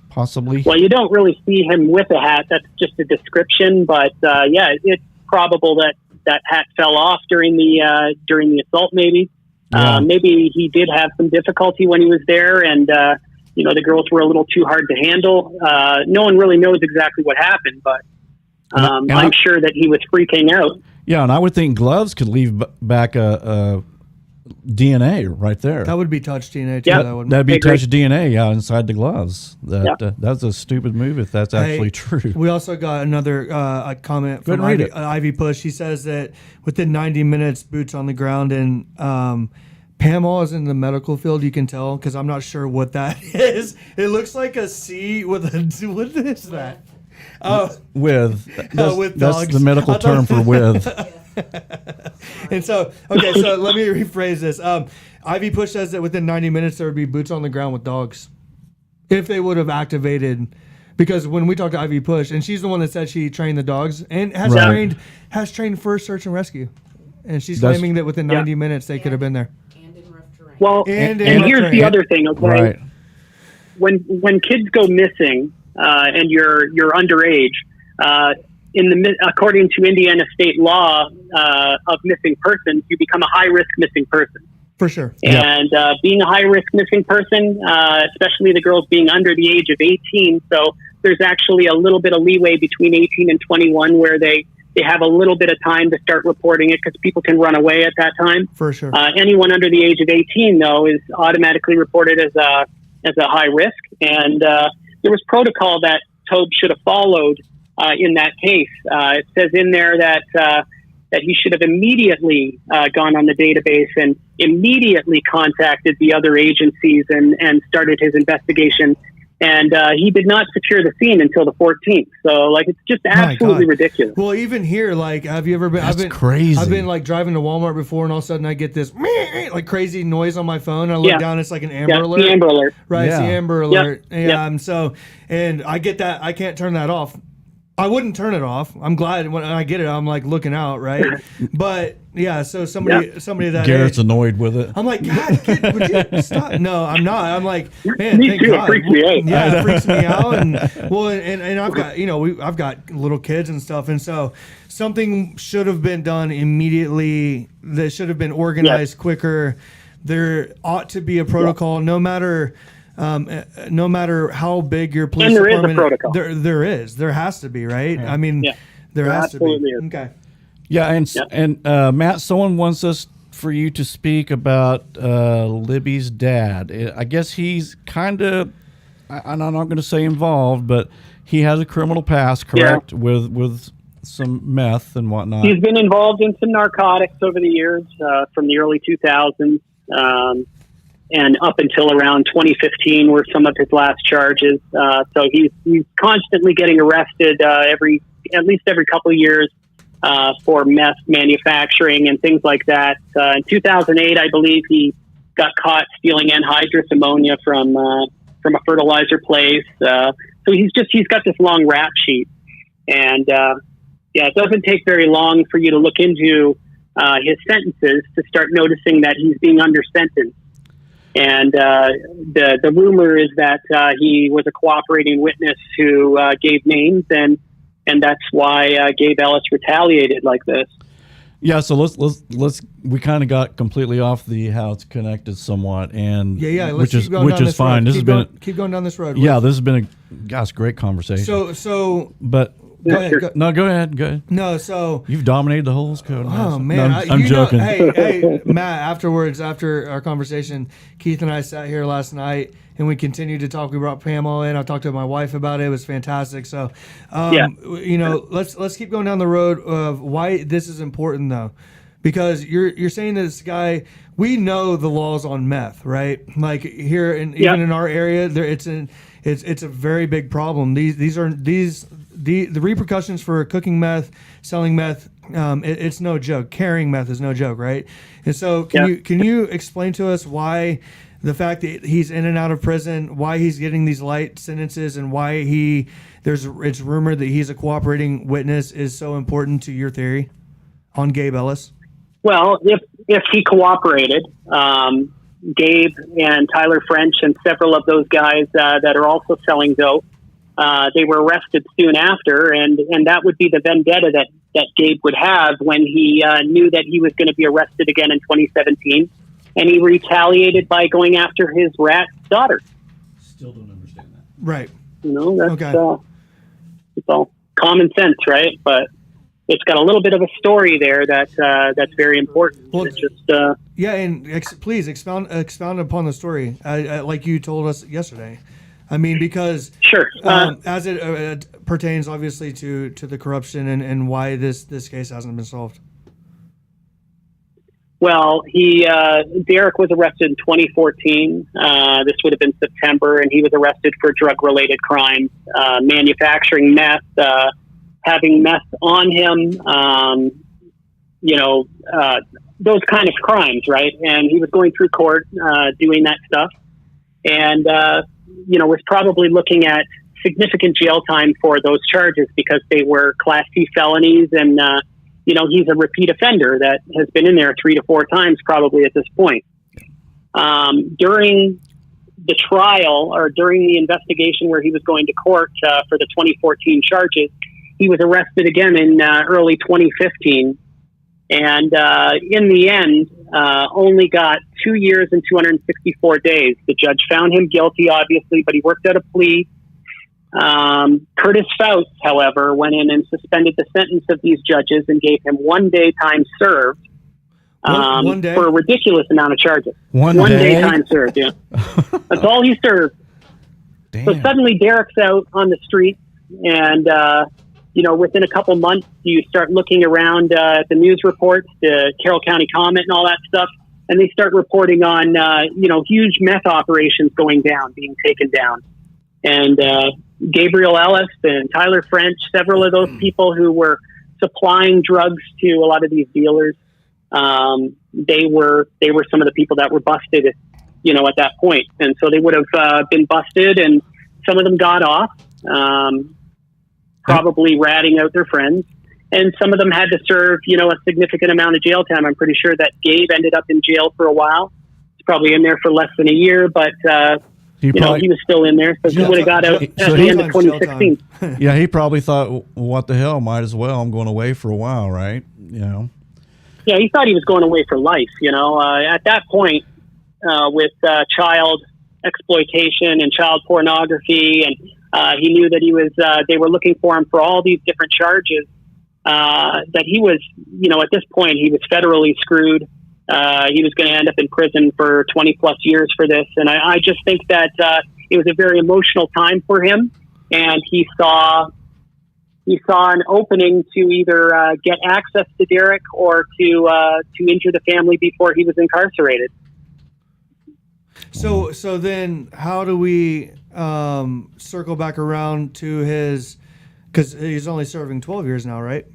Possibly. Well, you don't really see him with a hat. That's just a description. But, it's probable that hat fell off during the assault, maybe. Yeah. Maybe he did have some difficulty when he was there, and the girls were a little too hard to handle. No one really knows exactly what happened, but I'm sure that he was freaking out. Yeah, and I would think gloves could leave back a DNA right there. That would be touch DNA too. Yeah. That'd be touch DNA, inside the gloves. That's a stupid move if that's actually true. We also got another comment from Ivy Push. He says that within 90 minutes, boots on the ground, and Pamela is in the medical field. You can tell because I'm not sure what that is. It looks like a C with a. What is that? With dogs. That's the medical term for with. And so let me rephrase this. Ivy Push says that within 90 minutes there would be boots on the ground with dogs if they would have activated. Because when we talked to Ivy Push, and she's the one that said she trained the dogs and has trained for search and rescue, and she's claiming that within 90 minutes they could have been there. And in rough terrain. Well, and here's the other thing. Okay? Right. When kids go missing and you're underage, according to Indiana state law of missing persons, you become a high-risk missing person. For sure. And being a high-risk missing person, especially the girls being under the age of 18, so there's actually a little bit of leeway between 18 and 21 where they have a little bit of time to start reporting it because people can run away at that time. For sure. Anyone under the age of 18, though, is automatically reported as a high risk. And there was protocol that Tobe should have followed in that case. It says in there that he should have immediately gone on the database and immediately contacted the other agencies and started his investigation. And he did not secure the scene until the 14th. So, it's just absolutely ridiculous. Well, even here, have you ever been? That's crazy. I've been driving to Walmart before, and all of a sudden I get this crazy noise on my phone. And I look down, it's like an Amber Alert. The Amber Alert. Right, it's the Amber Alert. Yep. And I get that. I can't turn that off. I wouldn't turn it off. I'm glad when I get it, I'm looking out, right? But Yeah, so somebody that Garrett's age, annoyed with it. I'm like, God, kid, would you stop? No, I'm not. I'm like, man, Me thank too. God. It freaks me out. Yeah, it freaks me out. And I've got, I've got little kids and stuff. And so something should have been done immediately. That should have been organized quicker. There ought to be a protocol, no matter how big your police department. And there is a protocol. There has to be, right? I mean, there has to be. Is. Okay. Yeah, and Matt, someone wants us for you to speak about Libby's dad. I guess he's kind of, I'm not going to say involved, but he has a criminal past, correct? Yeah. With some meth and whatnot. He's been involved in some narcotics over the years, from the early 2000s, and up until around 2015 were some of his last charges. So he's constantly getting arrested at least every couple of years. For meth manufacturing and things like that. In 2008, I believe he got caught stealing anhydrous ammonia from a fertilizer place. So he's got this long rap sheet, and it doesn't take very long for you to look into his sentences to start noticing that he's being under sentence. And the rumor is that he was a cooperating witness who gave names and that's why Gabe Ellis retaliated like this. Yeah, so let's we kind of got completely off the how it's connected somewhat, and which is fine. This has been keep going down this road. Yeah, this has been a great conversation. But go ahead. Go ahead. No, so you've dominated the whole code. Oh man, no, I'm joking. Hey, Matt. After our conversation, Keith and I sat here last night. And we continued to talk. We brought Pamela in. I talked to my wife about it. It was fantastic. So, let's keep going down the road of why this is important, though, because you're saying that this guy. We know the laws on meth, right? Like here, even in our area, it's a very big problem. The repercussions for cooking meth, selling meth. It's no joke. Carrying meth is no joke, right? And so, can you explain to us why? The fact that he's in and out of prison, why he's getting these light sentences, and why it's rumored that he's a cooperating witness is so important to your theory on Gabe Ellis? Well, if he cooperated, Gabe and Tyler French and several of those guys that are also selling dope, they were arrested soon after, and that would be the vendetta that Gabe would have when he knew that he was going to be arrested again in 2017. And he retaliated by going after his rat daughter. Still don't understand that. Right. That's it's all common sense, right? But it's got a little bit of a story there that's very important. Well, it's just please expound upon the story, like you told us yesterday. I mean, because sure, as it pertains obviously to the corruption and why this case hasn't been solved. Well, Derek was arrested in 2014. This would have been September, and he was arrested for drug-related crimes, manufacturing meth, having meth on him, those kind of crimes, right? And he was going through court doing that stuff, and was probably looking at significant jail time for those charges because they were Class C felonies, and he's a repeat offender that has been in there 3 to 4 times probably at this point. During the trial or during the investigation where he was going to court for the 2014 charges, he was arrested again in early 2015. And in the end, only got 2 years and 264 days. The judge found him guilty, obviously, but he worked out a plea. Curtis Fouts, however, went in and suspended the sentence of these judges and gave him 1 day time served one day? for a ridiculous amount of charges. One day time served, yeah. That's all he served. Damn. So suddenly Derek's out on the street, and, within a couple months, you start looking around at the news reports, the Carroll County Comment and all that stuff, and they start reporting on, huge meth operations going down, being taken down. And Gabriel Ellis and Tyler French, several of those people who were supplying drugs to a lot of these dealers, they were some of the people that were busted, at that point. And so they would have been busted, and some of them got off, probably ratting out their friends. and some of them had to serve, a significant amount of jail time. I'm pretty sure that Gabe ended up in jail for a while. He's probably in there for less than a year, but he was still in there, so he would have got out at the end of 2016. Yeah, he probably thought, what the hell, might as well. I'm going away for a while, right? Yeah, he thought he was going away for life. At that point, with child exploitation and child pornography, and he knew that they were looking for him for all these different charges. That he was, at this point, he was federally screwed. He was going to end up in prison for 20 plus years for this. And I just think that it was a very emotional time for him. And he saw an opening to either get access to Derek or to injure the family before he was incarcerated. So then how do we circle back around to because he's only serving 12 years now, right?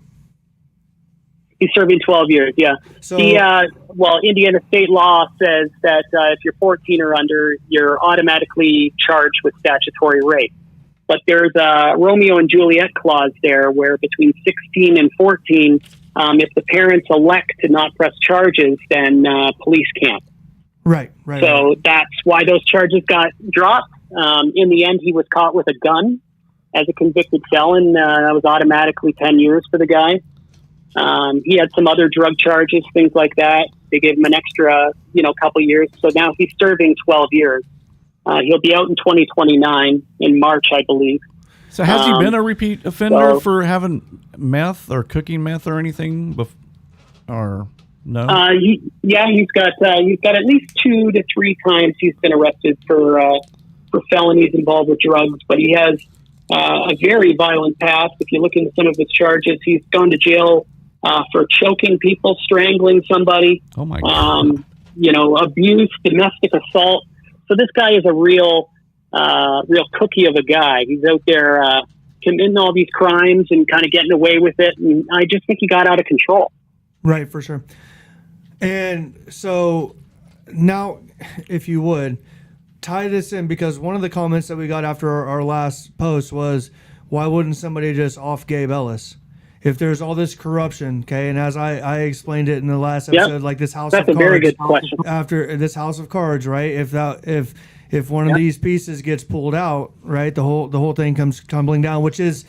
He's serving 12 years, yeah. So, Indiana state law says that if you're 14 or under, you're automatically charged with statutory rape. But there's a Romeo and Juliet clause there where between 16 and 14, if the parents elect to not press charges, then police can't. Right. So that's why those charges got dropped. In the end, he was caught with a gun as a convicted felon. That was automatically 10 years for the guy. He had some other drug charges, things like that. They gave him an extra, couple years. So now he's serving 12 years. He'll be out in 2029 in March, I believe. So has he been a repeat offender for having meth or cooking meth or anything? Or no? He's got at least 2 to 3 times he's been arrested for felonies involved with drugs. But he has a very violent past. If you look into some of his charges, he's gone to jail for choking people, strangling somebody. Oh my God. Abuse, domestic assault. So this guy is a real cookie of a guy. He's out there committing all these crimes and kind of getting away with it. And I just think he got out of control. Right, for sure. And so now, if you would, tie this in, because one of the comments that we got after our last post was, why wouldn't somebody just off Gabe Ellis? If there's all this corruption, okay, and as I explained it in the last episode, like this house of cards. That's a very good question. After this house of cards, right? If one of these pieces gets pulled out, right, the whole thing comes tumbling down, which is,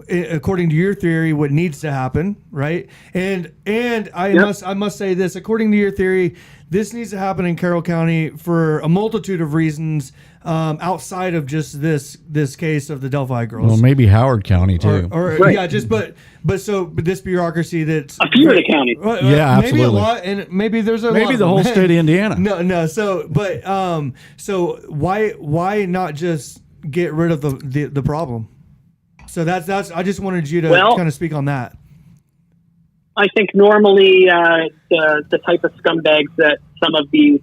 according to your theory, what needs to happen, right? And I must say this, according to your theory, this needs to happen in Carroll County for a multitude of reasons, outside of just this case of the Delphi girls. Well, maybe Howard County too. But this bureaucry that's a few of the county. Yeah, absolutely. Maybe a lot, and maybe there's maybe the whole state of Indiana. No. So why not just get rid of the problem? So that's. I just wanted you to kind of speak on that. I think normally the type of scumbags that some of these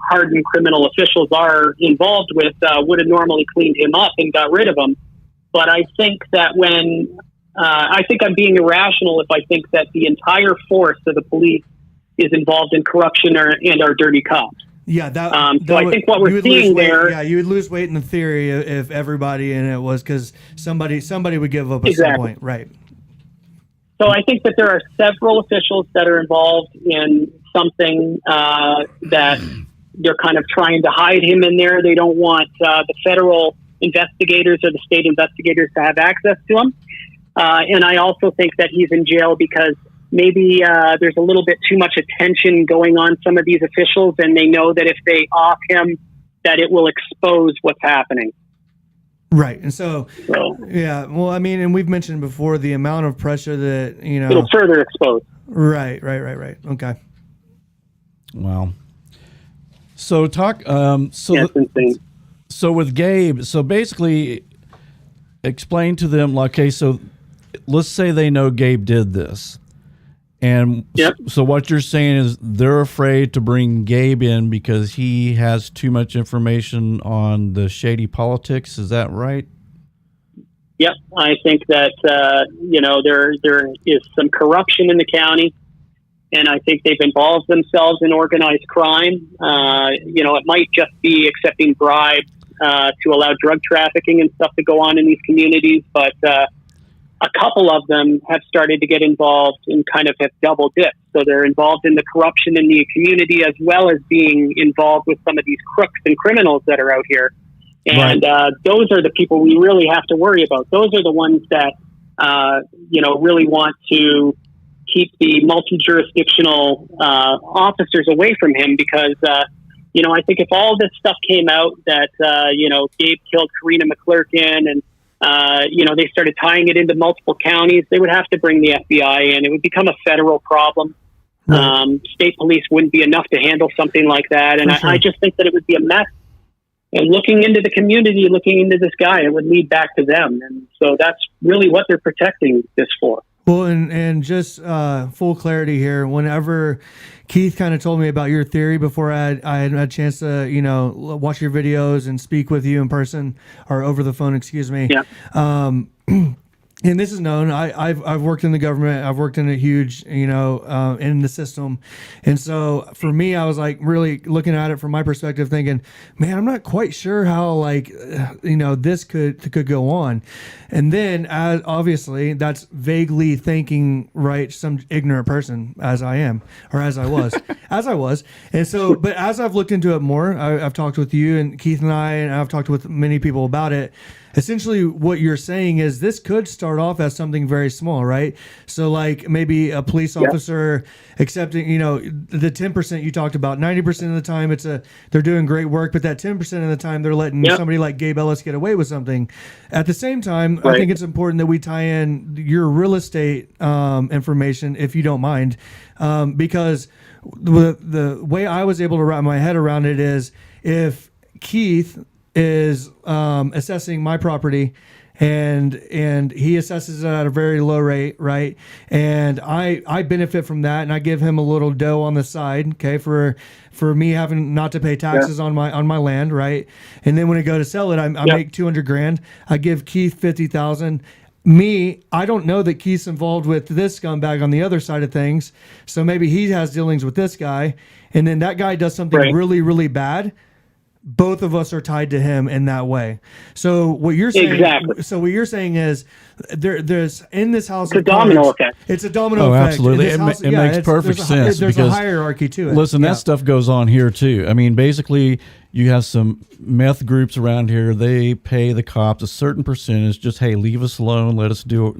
hardened criminal officials are involved with would have normally cleaned him up and got rid of him. But I think that I think I'm being irrational if I think that the entire force of the police is involved in corruption and are dirty cops. Yeah, I think what we're seeing there. Yeah, you would lose weight in the theory if everybody in it was, because somebody would give up at some point, right? So I think that there are several officials that are involved in something that they're kind of trying to hide him in there. They don't want the federal investigators or the state investigators to have access to him. And I also think that he's in jail because maybe there's a little bit too much attention going on some of these officials, and they know that if they off him, that it will expose what's happening. Right. And so, yeah, well, I mean, and we've mentioned before the amount of pressure that, it'll further expose. Right. Okay. Wow. So so with Gabe, so basically explain to them, like, okay, so let's say they know Gabe did this. And so what you're saying is they're afraid to bring Gabe in because he has too much information on the shady politics. Is that right? Yep. I think that, there is some corruption in the county, and I think they've involved themselves in organized crime. It might just be accepting bribes to allow drug trafficking and stuff to go on in these communities, but a couple of them have started to get involved and kind of have double dipped. So they're involved in the corruption in the community as well as being involved with some of these crooks and criminals that are out here. And those are the people we really have to worry about. Those are the ones that, really want to keep the multi-jurisdictional officers away from him because, I think if all this stuff came out that, Gabe killed Karina McClurkin and, they started tying it into multiple counties, they would have to bring the FBI in. It would become a federal problem. Right. State police wouldn't be enough to handle something like that. And I just think that it would be a mess. And looking into the community, looking into this guy, it would lead back to them. And so that's really what they're protecting this for. Well, and just full clarity here, whenever Keith kind of told me about your theory before I had a chance to, watch your videos and speak with you in person or over the phone, excuse me. Yeah. And this is known. I've worked in the government. I've worked in a huge, in the system. And so for me, I was like really looking at it from my perspective thinking, man, I'm not quite sure how this could go on. And then obviously that's vaguely thinking, right, some ignorant person as I am, or as I was, And so, but as I've looked into it more, I've talked with you and Keith and I've talked with many people about it. Essentially, what you're saying is this could start off as something very small, right? So, like maybe a police officer accepting, the 10% you talked about. 90% of the time, they're doing great work, but that 10% of the time, they're letting somebody like Gabe Ellis get away with something. At the same time, I think it's important that we tie in your real estate information, if you don't mind, because the way I was able to wrap my head around it is if Keith is assessing my property and he assesses it at a very low rate, right? And I benefit from that, and I give him a little dough on the side, okay, for me having not to pay taxes on my land, right? And then when I go to sell it, I make $200,000. I give Keith $50,000. I don't know that Keith's involved with this scumbag on the other side of things, so maybe he has dealings with this guy, and then that guy does something really, really bad. Both of us are tied to him in that way. So what you're saying is there's in this house. It's a domino effect. It's a domino effect. Absolutely. It makes perfect sense. There's a hierarchy to it. Listen, that stuff goes on here too. I mean, basically you have some meth groups around here. They pay the cops a certain percentage. Just, hey, leave us alone. Let us do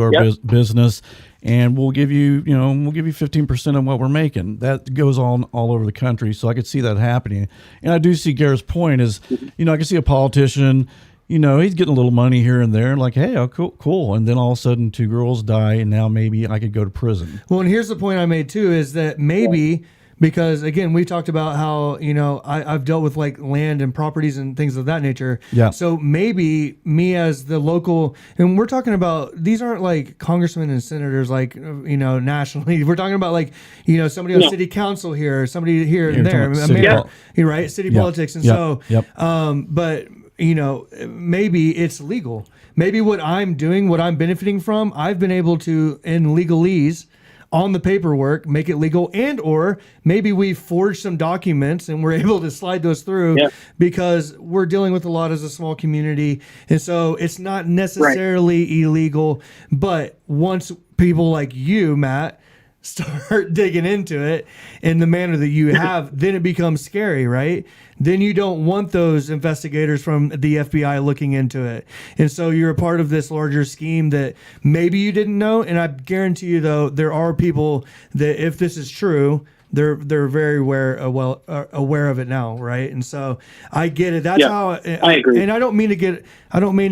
our business. And we'll give you 15% of what we're making. That goes on all over the country. So I could see that happening. And I do see Garrett's point is, I can see a politician, he's getting a little money here and there, like, hey, cool. And then all of a sudden 2 girls die, and now maybe I could go to prison. Well, and here's the point I made too, is that maybe because again, we talked about how, I've dealt with like land and properties and things of that nature. Yeah. So maybe me as the local, and we're talking about, these aren't like congressmen and senators, like, nationally. We're talking about like, somebody on city council here, somebody here and there. Right? City politics. And but maybe it's legal. Maybe what I'm doing, what I'm benefiting from, I've been able to, in legalese, on the paperwork, make it legal, and or maybe we forged some documents and we're able to slide those through because we're dealing with a lot as a small community. And so it's not necessarily illegal, but once people like you, Matt, start digging into it in the manner that you have, then it becomes scary, right? Then you don't want those investigators from the FBI looking into it. And so you're a part of this larger scheme that maybe you didn't know. And I guarantee you, though, there are people that, if this is true, they're very aware of it now, right? And so I get it. That's how I agree. And I don't mean to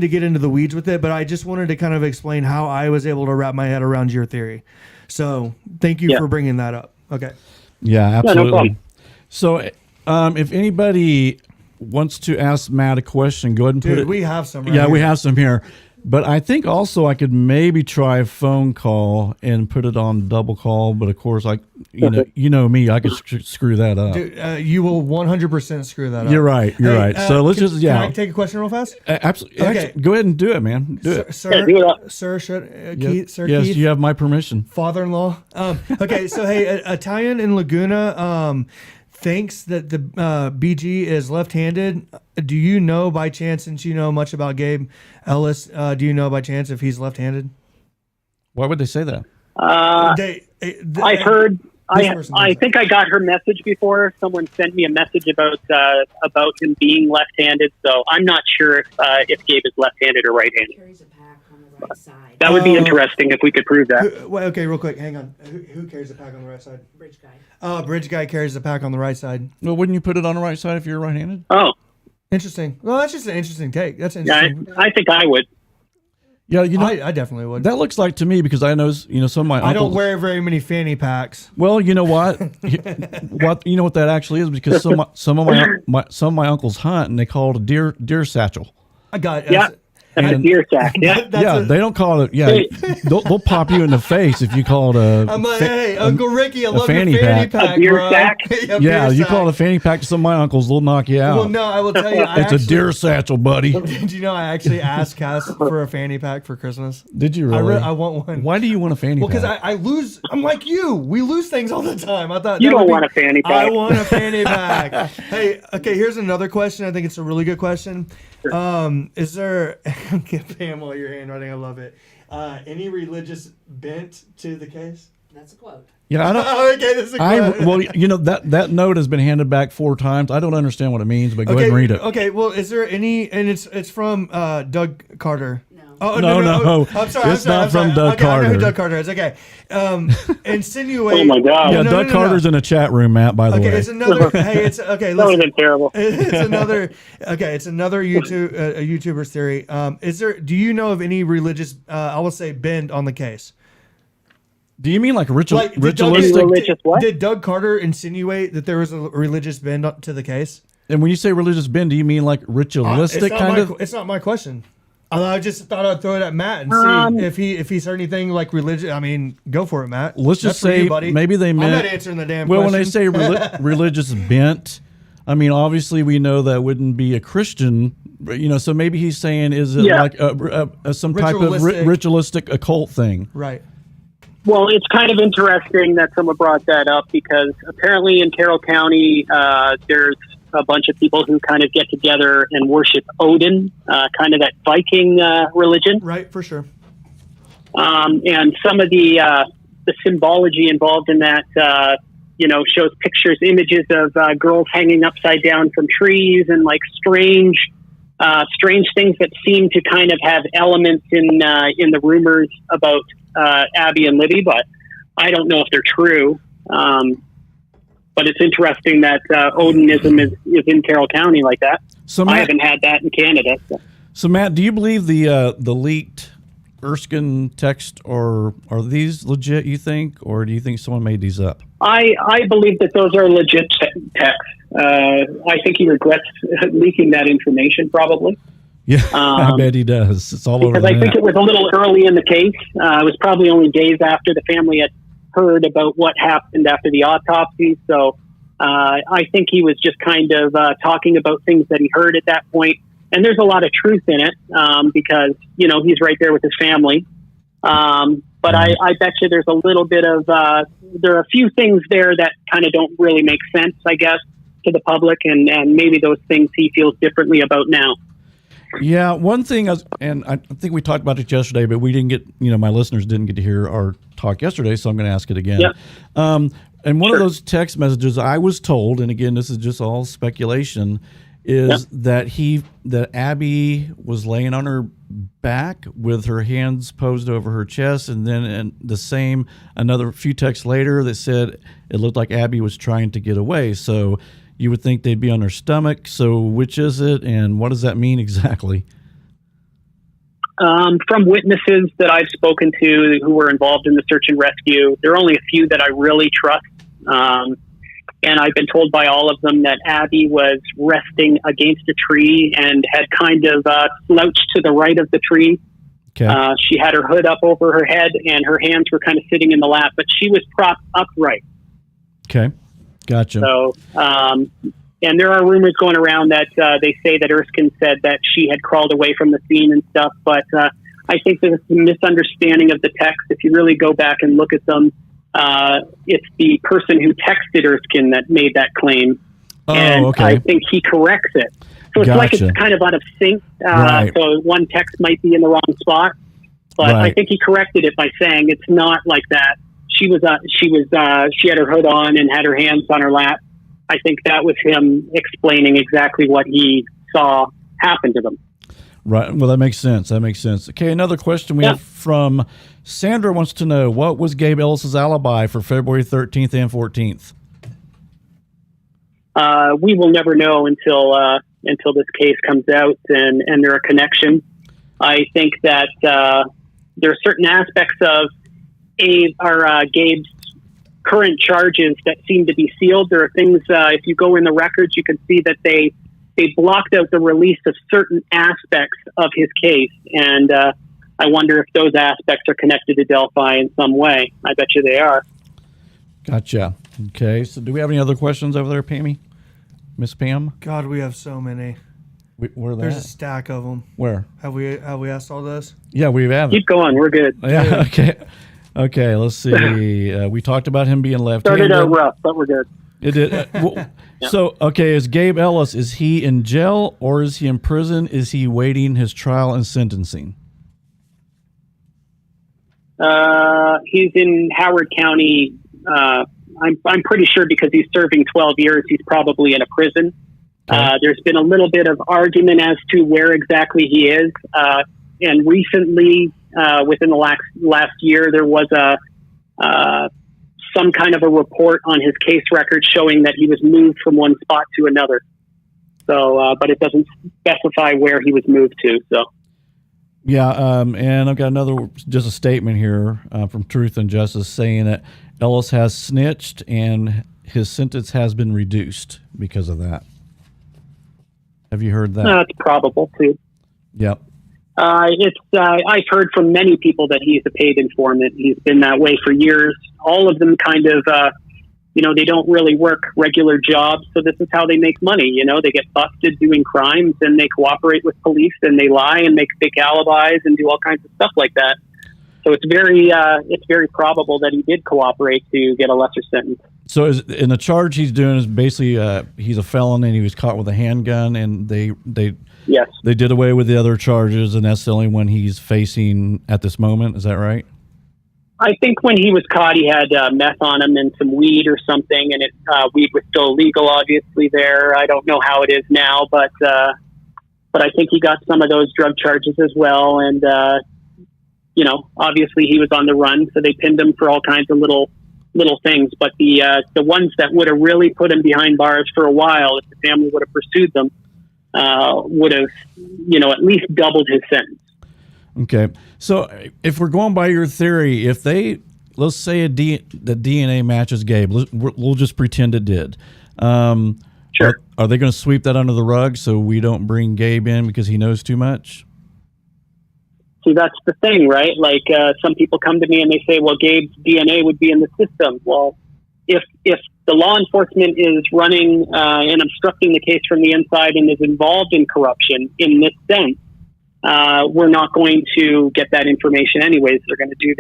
get into the weeds with it, but I just wanted to kind of explain how I was able to wrap my head around your theory. So thank you for bringing that up. Okay. Yeah, absolutely. No problem. So if anybody wants to ask Matt a question, go ahead and put it. We have some. We have some here. But I think also I could maybe try a phone call and put it on double call. But of course, you know me, I could screw that up. Dude, you will 100% screw that up. You're right. You're right. So let's can I take a question real fast? Absolutely. Okay. Go ahead and do it, man. Do it. Sir, Keith, Keith, you have my permission. Father-in-law. Okay, so hey, Italian in Laguna. thinks that the BG is left-handed. Do you know by chance, since you know much about Gabe Ellis, do you know by chance if he's left-handed? Why would they say that? I've heard. I think I got her message before. Someone sent me a message about him being left-handed. So I'm not sure if Gabe is left-handed or right-handed. Carries a pack on the right side. That would be interesting if we could prove that. Okay, real quick, hang on. Who carries the pack on the right side? Bridge guy. Bridge guy carries the pack on the right side. Well, wouldn't you put it on the right side if you're right-handed? Oh, interesting. Well, that's just an interesting take. That's yeah, interesting. I think I would. Yeah, I definitely would. That looks like to me because I know some of my uncles. I don't wear very many fanny packs. Well, you know what? What that actually is because some of my uncles hunt and they call it a deer satchel. I got it. Yeah. That's a deer sack. Yeah. They don't call it. Yeah, they'll pop you in the face if you call it a. I'm like, hey, Uncle Ricky, I love fanny your fanny pack. pack, A deer bro. sack? Yeah, you call it a fanny pack to some of my uncles, they'll knock you out. Well, no, I will tell you, it's a deer satchel, buddy. Did you know I actually asked Cass for a fanny pack for Christmas? Did you really? I want one. Why do you want a fanny pack? Well, because I lose. I'm like you. We lose things all the time. I thought You don't want a fanny pack. I want a fanny pack. Hey, okay. Here's another question. I think it's a really good question. Is there? Pam, while you're handwriting, I love it. Any religious bent to the case? That's a quote. Yeah, I don't. Okay, this is a quote. That note has been handed back 4 times. I don't understand what it means, but go ahead and read it. Okay, well, is there any? And it's from Doug Carter. No. Oh, no. I'm sorry. It's not from Doug Okay, I know Carter. who Doug Carter is. Okay. Insinuate. Oh my God. Yeah, No, Doug no. Carter's in the chat room, Matt. By the Okay, way. it's another. Hey, it's okay. That would have Listen, been terrible. it's another. Okay, it's another YouTube a YouTuber's theory. Is there? Do you know of any religious? I will say bend on the case. Do you mean like Like, did Doug- ritualistic? Religious what? Did Doug Carter insinuate that there was a religious bend to the case? And when you say religious bend, do you mean like ritualistic kind of? It's not my question. I just thought I'd throw it at Matt and see if he's heard anything like religion. I mean, go for it, Matt. Let's just That's for say you, buddy. maybe they meant. I'm not answering the damn well, question. when they say religious bent, I mean obviously we know that wouldn't be a Christian. So maybe he's saying is it like some type of ritualistic occult thing? Right. Well, it's kind of interesting that someone brought that up because apparently in Carroll County, there's a bunch of people who kind of get together and worship Odin, kind of that Viking religion. Right, for sure. And some of the symbology involved in that, shows pictures, images of girls hanging upside down from trees and like strange things that seem to kind of have elements in the rumors about Abby and Libby, but I don't know if they're true. But it's interesting that Odinism is in Carroll County like that. So Matt, I haven't had that in Canada. So Matt, do you believe the leaked Erskine text are these legit? You think, or do you think someone made these up? I believe that those are legit texts. I think he regrets leaking that information, probably. Yeah, I bet he does. It's all over because the I net. think it was a little early in the case. It was probably only days after the family had heard about what happened after the autopsy. So I think he was just kind of talking about things that he heard at that point. And there's a lot of truth in it because, he's right there with his family. But I bet you there's a little bit of, there are a few things there that kind of don't really make sense, I guess, to the public. And maybe those things he feels differently about now. Yeah, one thing, and I think we talked about it yesterday, but we didn't get, my listeners didn't get to hear our talk yesterday, so I'm going to ask it again. Yep. And one of those text messages I was told, and again, this is just all speculation, is that Abby was laying on her back with her hands posed over her chest, and then another few texts later that said it looked like Abby was trying to get away. So you would think they'd be on their stomach. So which is it, and what does that mean exactly? From witnesses that I've spoken to who were involved in the search and rescue, there are only a few that I really trust. And I've been told by all of them that Abby was resting against a tree and had kind of slouched to the right of the tree. Okay. She had her hood up over her head and her hands were kind of sitting in the lap, but she was propped upright. Okay. Gotcha. So, and there are rumors going around that they say that Erskine said that she had crawled away from the scene and stuff, but I think there's a misunderstanding of the text. If you really go back and look at them, it's the person who texted Erskine that made that claim. Oh, And okay. I think he corrects it. So it's like Gotcha. it's kind of out of sync. Right. So one text might be in the wrong spot. But I Right. think he corrected it by saying it's not like that. She had her hood on and had her hands on her lap. I think that was him explaining exactly what he saw happen to them. Right. Well, that makes sense. Okay, another question we have from Sandra wants to know, what was Gabe Ellis's alibi for February 13th and 14th? We will never know until this case comes out and there are connections. I think that there are certain aspects of Gabe's current charges that seem to be sealed. There are things, if you go in the records, you can see that they blocked out the release of certain aspects of his case. And I wonder if those aspects are connected to Delphi in some way. I bet you they are. Gotcha. Okay, so do we have any other questions over there, Pammy? Miss Pam? God, we have so many. Where are they There's a at? stack of them. Where? Have we asked all this? Yeah, we have it. Keep going. We're good. Yeah, okay. Okay, let's see. We talked about him being left-handed. Started out rough, but we're good. It did. So, okay, is Gabe Ellis, is he in jail or is he in prison? Is he waiting his trial and sentencing? He's in Howard County. I'm pretty sure because he's serving 12 years, he's probably in a prison. Okay. There's been a little bit of argument as to where exactly he is. And recently, within the last year, there was some kind of a report on his case record showing that he was moved from one spot to another. So, but it doesn't specify where he was moved to. So, Yeah, and I've got just a statement here from Truth and Justice saying that Ellis has snitched and his sentence has been reduced because of that. Have you heard that? that's probable too. Yep. I've heard from many people that he's a paid informant. He's been that way for years. All of them kind of, they don't really work regular jobs. So this is how they make money. They get busted doing crimes and they cooperate with police and they lie and make fake alibis and do all kinds of stuff like that. So it's very probable that he did cooperate to get a lesser sentence. So in the charge he's doing is basically he's a felon and he was caught with a handgun and they Yes. They did away with the other charges, and that's the only one he's facing at this moment. Is that right? I think when he was caught, he had meth on him and some weed or something, and weed was still illegal, obviously, there. I don't know how it is now, but I think he got some of those drug charges as well. And, obviously he was on the run, so they pinned him for all kinds of little things. But the ones that would have really put him behind bars for a while, if the family would have pursued them, would have, at least doubled his sentence. Okay. So if we're going by your theory, if let's say the DNA matches Gabe, we'll just pretend it did. Sure. Are they going to sweep that under the rug so we don't bring Gabe in because he knows too much? See, that's the thing, right? Like some people come to me and they say, well, Gabe's DNA would be in the system. Well, if the law enforcement is running and obstructing the case from the inside and is involved in corruption in this sense, we're not going to get that information anyways. They're going to do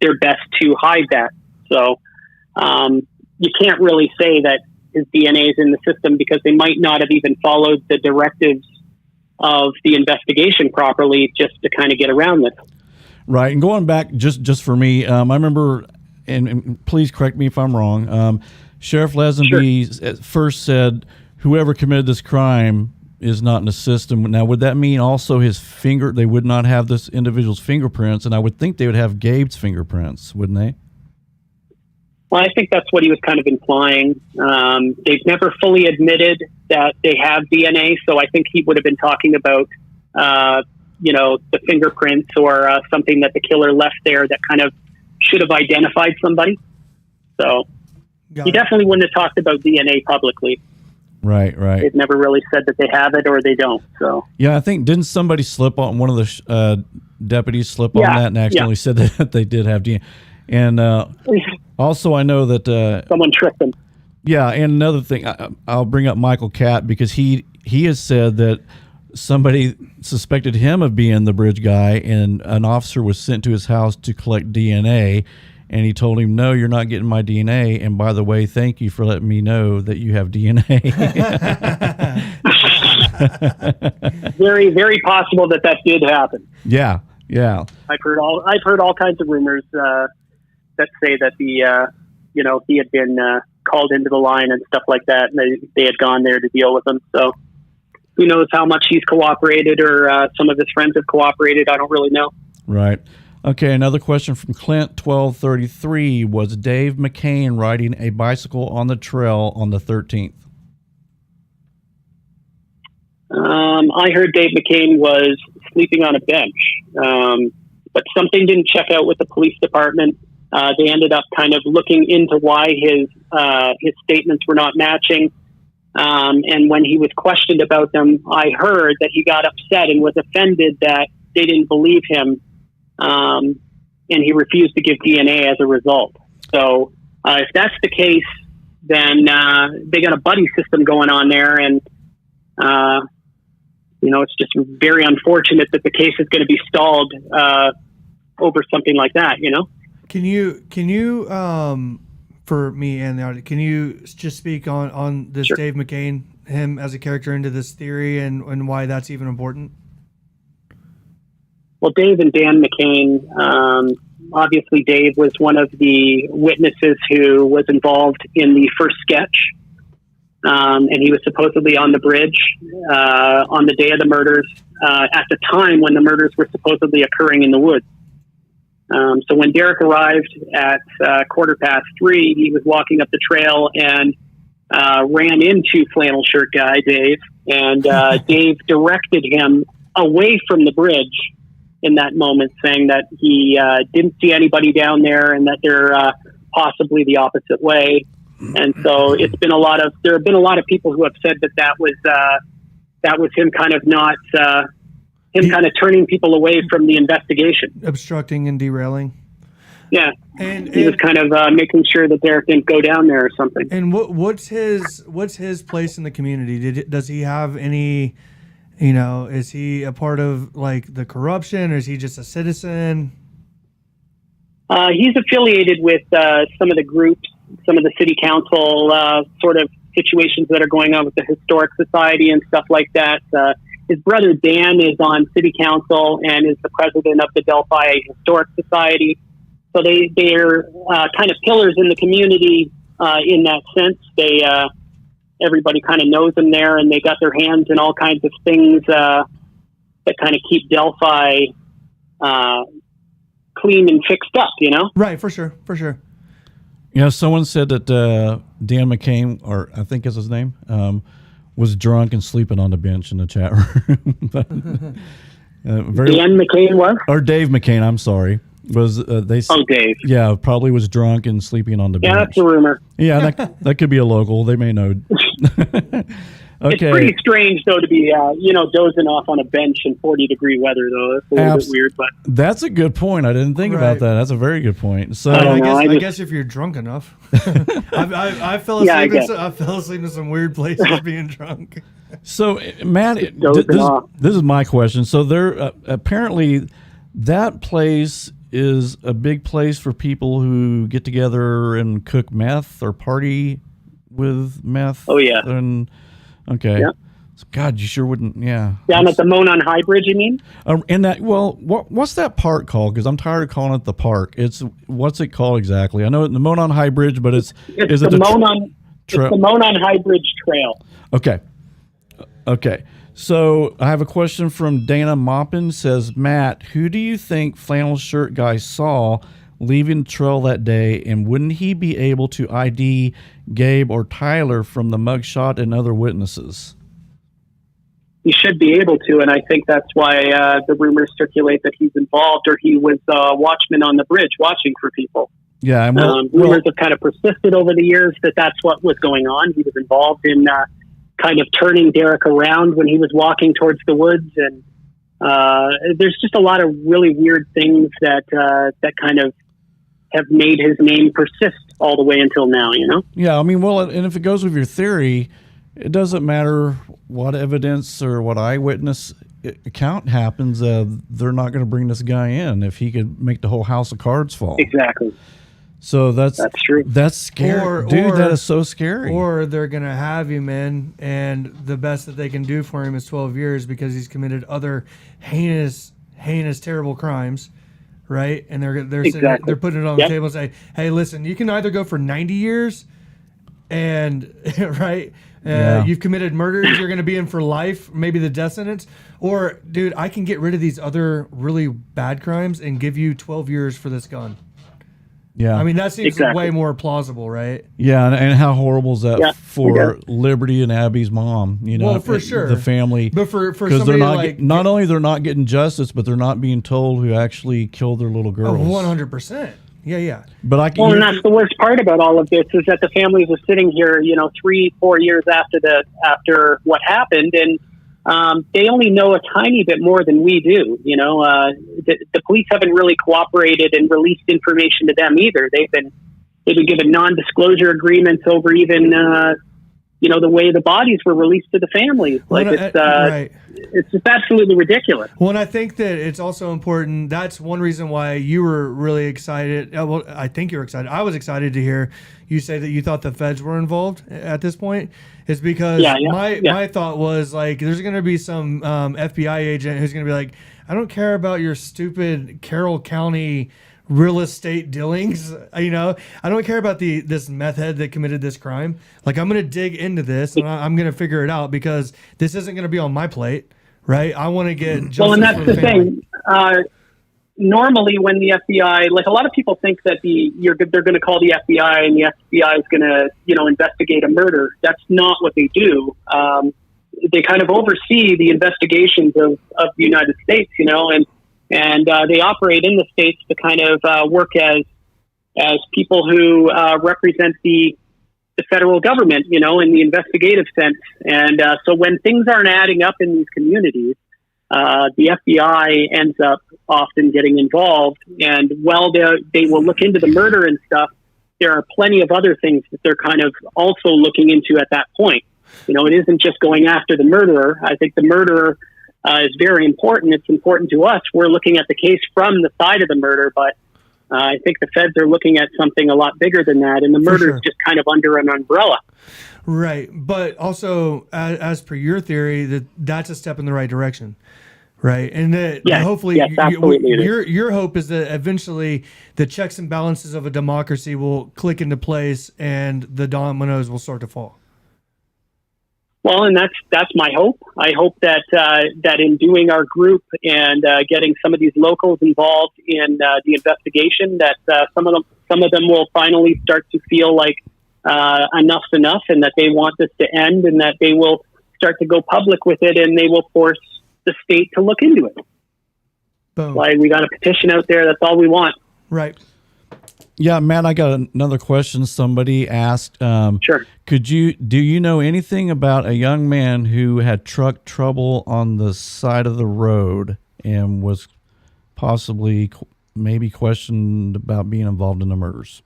their best to hide that. So you can't really say that his DNA is in the system because they might not have even followed the directives of the investigation properly just to kind of get around this. Right. And going back just for me, I remember, and please correct me if I'm wrong, Sheriff Lesenby first said whoever committed this crime is not in the system. Now, would that mean also they would not have this individual's fingerprints? And I would think they would have Gabe's fingerprints, wouldn't they? Well, I think that's what he was kind of implying. They've never fully admitted that they have DNA, so I think he would have been talking about, the fingerprints or something that the killer left there that kind of should have identified somebody. So he definitely wouldn't have talked about DNA publicly. Right. They've never really said that they have it or they don't. So yeah, I think didn't somebody slip on one of the deputies slip on that and accidentally said that they did have DNA. And also, I know that someone tricked them. Yeah, and another thing, I'll bring up Michael Catt because he has said that somebody suspected him of being the bridge guy, and an officer was sent to his house to collect DNA, And he told him, no, you're not getting my DNA. And by the way, thank you for letting me know that you have DNA. Very, very possible that did happen. Yeah. I've heard all kinds of rumors that say that he had been called into the line and stuff like that, and they had gone there to deal with him. So who knows how much he's cooperated, or some of his friends have cooperated. I don't really know. Right. Okay, another question from Clint 1233. Was Dave McCain riding a bicycle on the trail on the 13th? I heard Dave McCain was sleeping on a bench, but something didn't check out with the police department. They ended up kind of looking into why his statements were not matching. And when he was questioned about them, I heard that he got upset and was offended that they didn't believe him. And he refused to give DNA as a result. So if that's the case, then they got a buddy system going on there. And, it's just very unfortunate that the case is going to be stalled over something like that, Can you, for me and the audience, can you just speak on this Sure. Dave McCain, him as a character into this theory, and why that's even important? Well, Dave and Dan McCain, obviously Dave was one of the witnesses who was involved in the first sketch. And he was supposedly on the bridge on the day of the murders, at the time when the murders were supposedly occurring in the woods. So when Derek arrived at 3:15, he was walking up the trail and ran into flannel shirt guy Dave, and Dave directed him away from the bridge in that moment, saying that he didn't see anybody down there and that they're possibly the opposite way. And so there have been a lot of people who have said that was him kind of not kind of turning people away from the investigation, Obstructing and derailing. Yeah, And he was kind of making sure that Derek didn't go down there or something. And what's his place in the community? Does he have any? Is he a part of like the corruption, or is he just a citizen? He's affiliated with some of the groups, some of the city council sort of situations that are going on with the Historic Society and stuff like that. His brother Dan is on city council and is the president of the Delphi Historic Society. So they're kind of pillars in the community in that sense. Everybody kind of knows them there, and they got their hands in all kinds of things that kind of keep Delphi clean and fixed up, Right, for sure. Someone said that Dan McCain, or I think is his name, was drunk and sleeping on the bench in the chat room. Dan McCain was? Or Dave McCain, I'm sorry. Dave. Yeah, probably was drunk and sleeping on the bench. Yeah, that's a rumor. Yeah, that could be a local. They may know. Okay. It's pretty strange, though, to be, dozing off on a bench in 40-degree weather, though. That's a little bit weird, but that's a good point. I didn't think about that. That's a very good point. So I guess if you're drunk enough, I fell asleep. I fell asleep in some weird places being drunk. So, Matt, this is my question. So, there apparently that place is a big place for people who get together and cook meth or party with meth. Oh yeah. And okay. Yeah. So, God, you sure wouldn't. Yeah. Down at the Monon High Bridge, you mean? In that. Well, what's that park called? Because I'm tired of calling it the park. What's it called exactly? I know it's the Monon High Bridge, but it's the Monon. It's the Monon High Bridge Trail. Okay. So I have a question from Dana Maupin. Says, Matt, who do you think flannel shirt guy saw leaving the trail that day, and wouldn't he be able to ID Gabe or Tyler from the mugshot and other witnesses? He should be able to, and I think that's why the rumors circulate that he's involved, or he was a watchman on the bridge watching for people. Yeah, rumors have kind of persisted over the years that that's what was going on. He was involved in kind of turning Derek around when he was walking towards the woods, and there's just a lot of really weird things that kind of have made his name persist all the way until now, Yeah, and if it goes with your theory, it doesn't matter what evidence or what eyewitness account happens. They're not going to bring this guy in if he could make the whole house of cards fall. Exactly. So that's true. That's scary, dude. That is so scary. Or they're gonna have him in, and the best that they can do for him is 12 years because he's committed other heinous, terrible crimes, right? And they're saying, they're putting it on the table and say, hey, listen, you can either go for 90 years, and right, you've committed murders, you're gonna be in for life, maybe the death sentence, or dude, I can get rid of these other really bad crimes and give you 12 years for this gun. Yeah, I mean that seems way more plausible, right? Yeah, and how horrible is that for Libby and Abby's mom? You know, well, for sure, the family. But for because they're not only they're not getting justice, but they're not being told who actually killed their little girls. 100%. Yeah. But and that's the worst part about all of this is that the families are sitting here, 3-4 years after what happened, and they only know a tiny bit more than we do. The police haven't really cooperated and released information to them either. They've been given non-disclosure agreements over even the way the bodies were released to the families. It's just absolutely ridiculous. Well, and I think that it's also important. That's one reason why you were really excited. Well, I think you're excited. I was excited to hear you say that you thought the feds were involved at this point. Is because my thought was like, there's going to be some FBI agent who's going to be like, I don't care about your stupid Carroll County real estate dealings. I don't care about this meth head that committed this crime. Like, I'm going to dig into this and I'm going to figure it out because this isn't going to be on my plate, right? I want to get justice. Well, and that's the thing. Normally, when the FBI, like a lot of people think that they're going to call the FBI and the FBI is going to, investigate a murder. That's not what they do. They kind of oversee the investigations of the United States, and they operate in the states to kind of work as people who represent the federal government, in the investigative sense. And so when things aren't adding up in these communities, the FBI ends up often getting involved. And while they will look into the murder and stuff, there are plenty of other things that they're kind of also looking into at that point. It isn't just going after the murderer. I think the murderer is very important. It's important to us. We're looking at the case from the side of the murder, but I think the feds are looking at something a lot bigger than that. And the murder is just kind of under an umbrella. Right. But also, as per your theory, that's a step in the right direction. Right. And hopefully your hope is that eventually the checks and balances of a democracy will click into place and the dominoes will start to fall. Well, and that's my hope. I hope that in doing our group and getting some of these locals involved in the investigation, that some of them will finally start to feel like enough's enough, and that they want this to end, and that they will start to go public with it, and they will force the state to look into it. Boom. Like, we got a petition out there. That's all we want. Right. Yeah, Matt, I got another question. Somebody asked, sure. Do you know anything about a young man who had truck trouble on the side of the road and was possibly maybe questioned about being involved in the murders?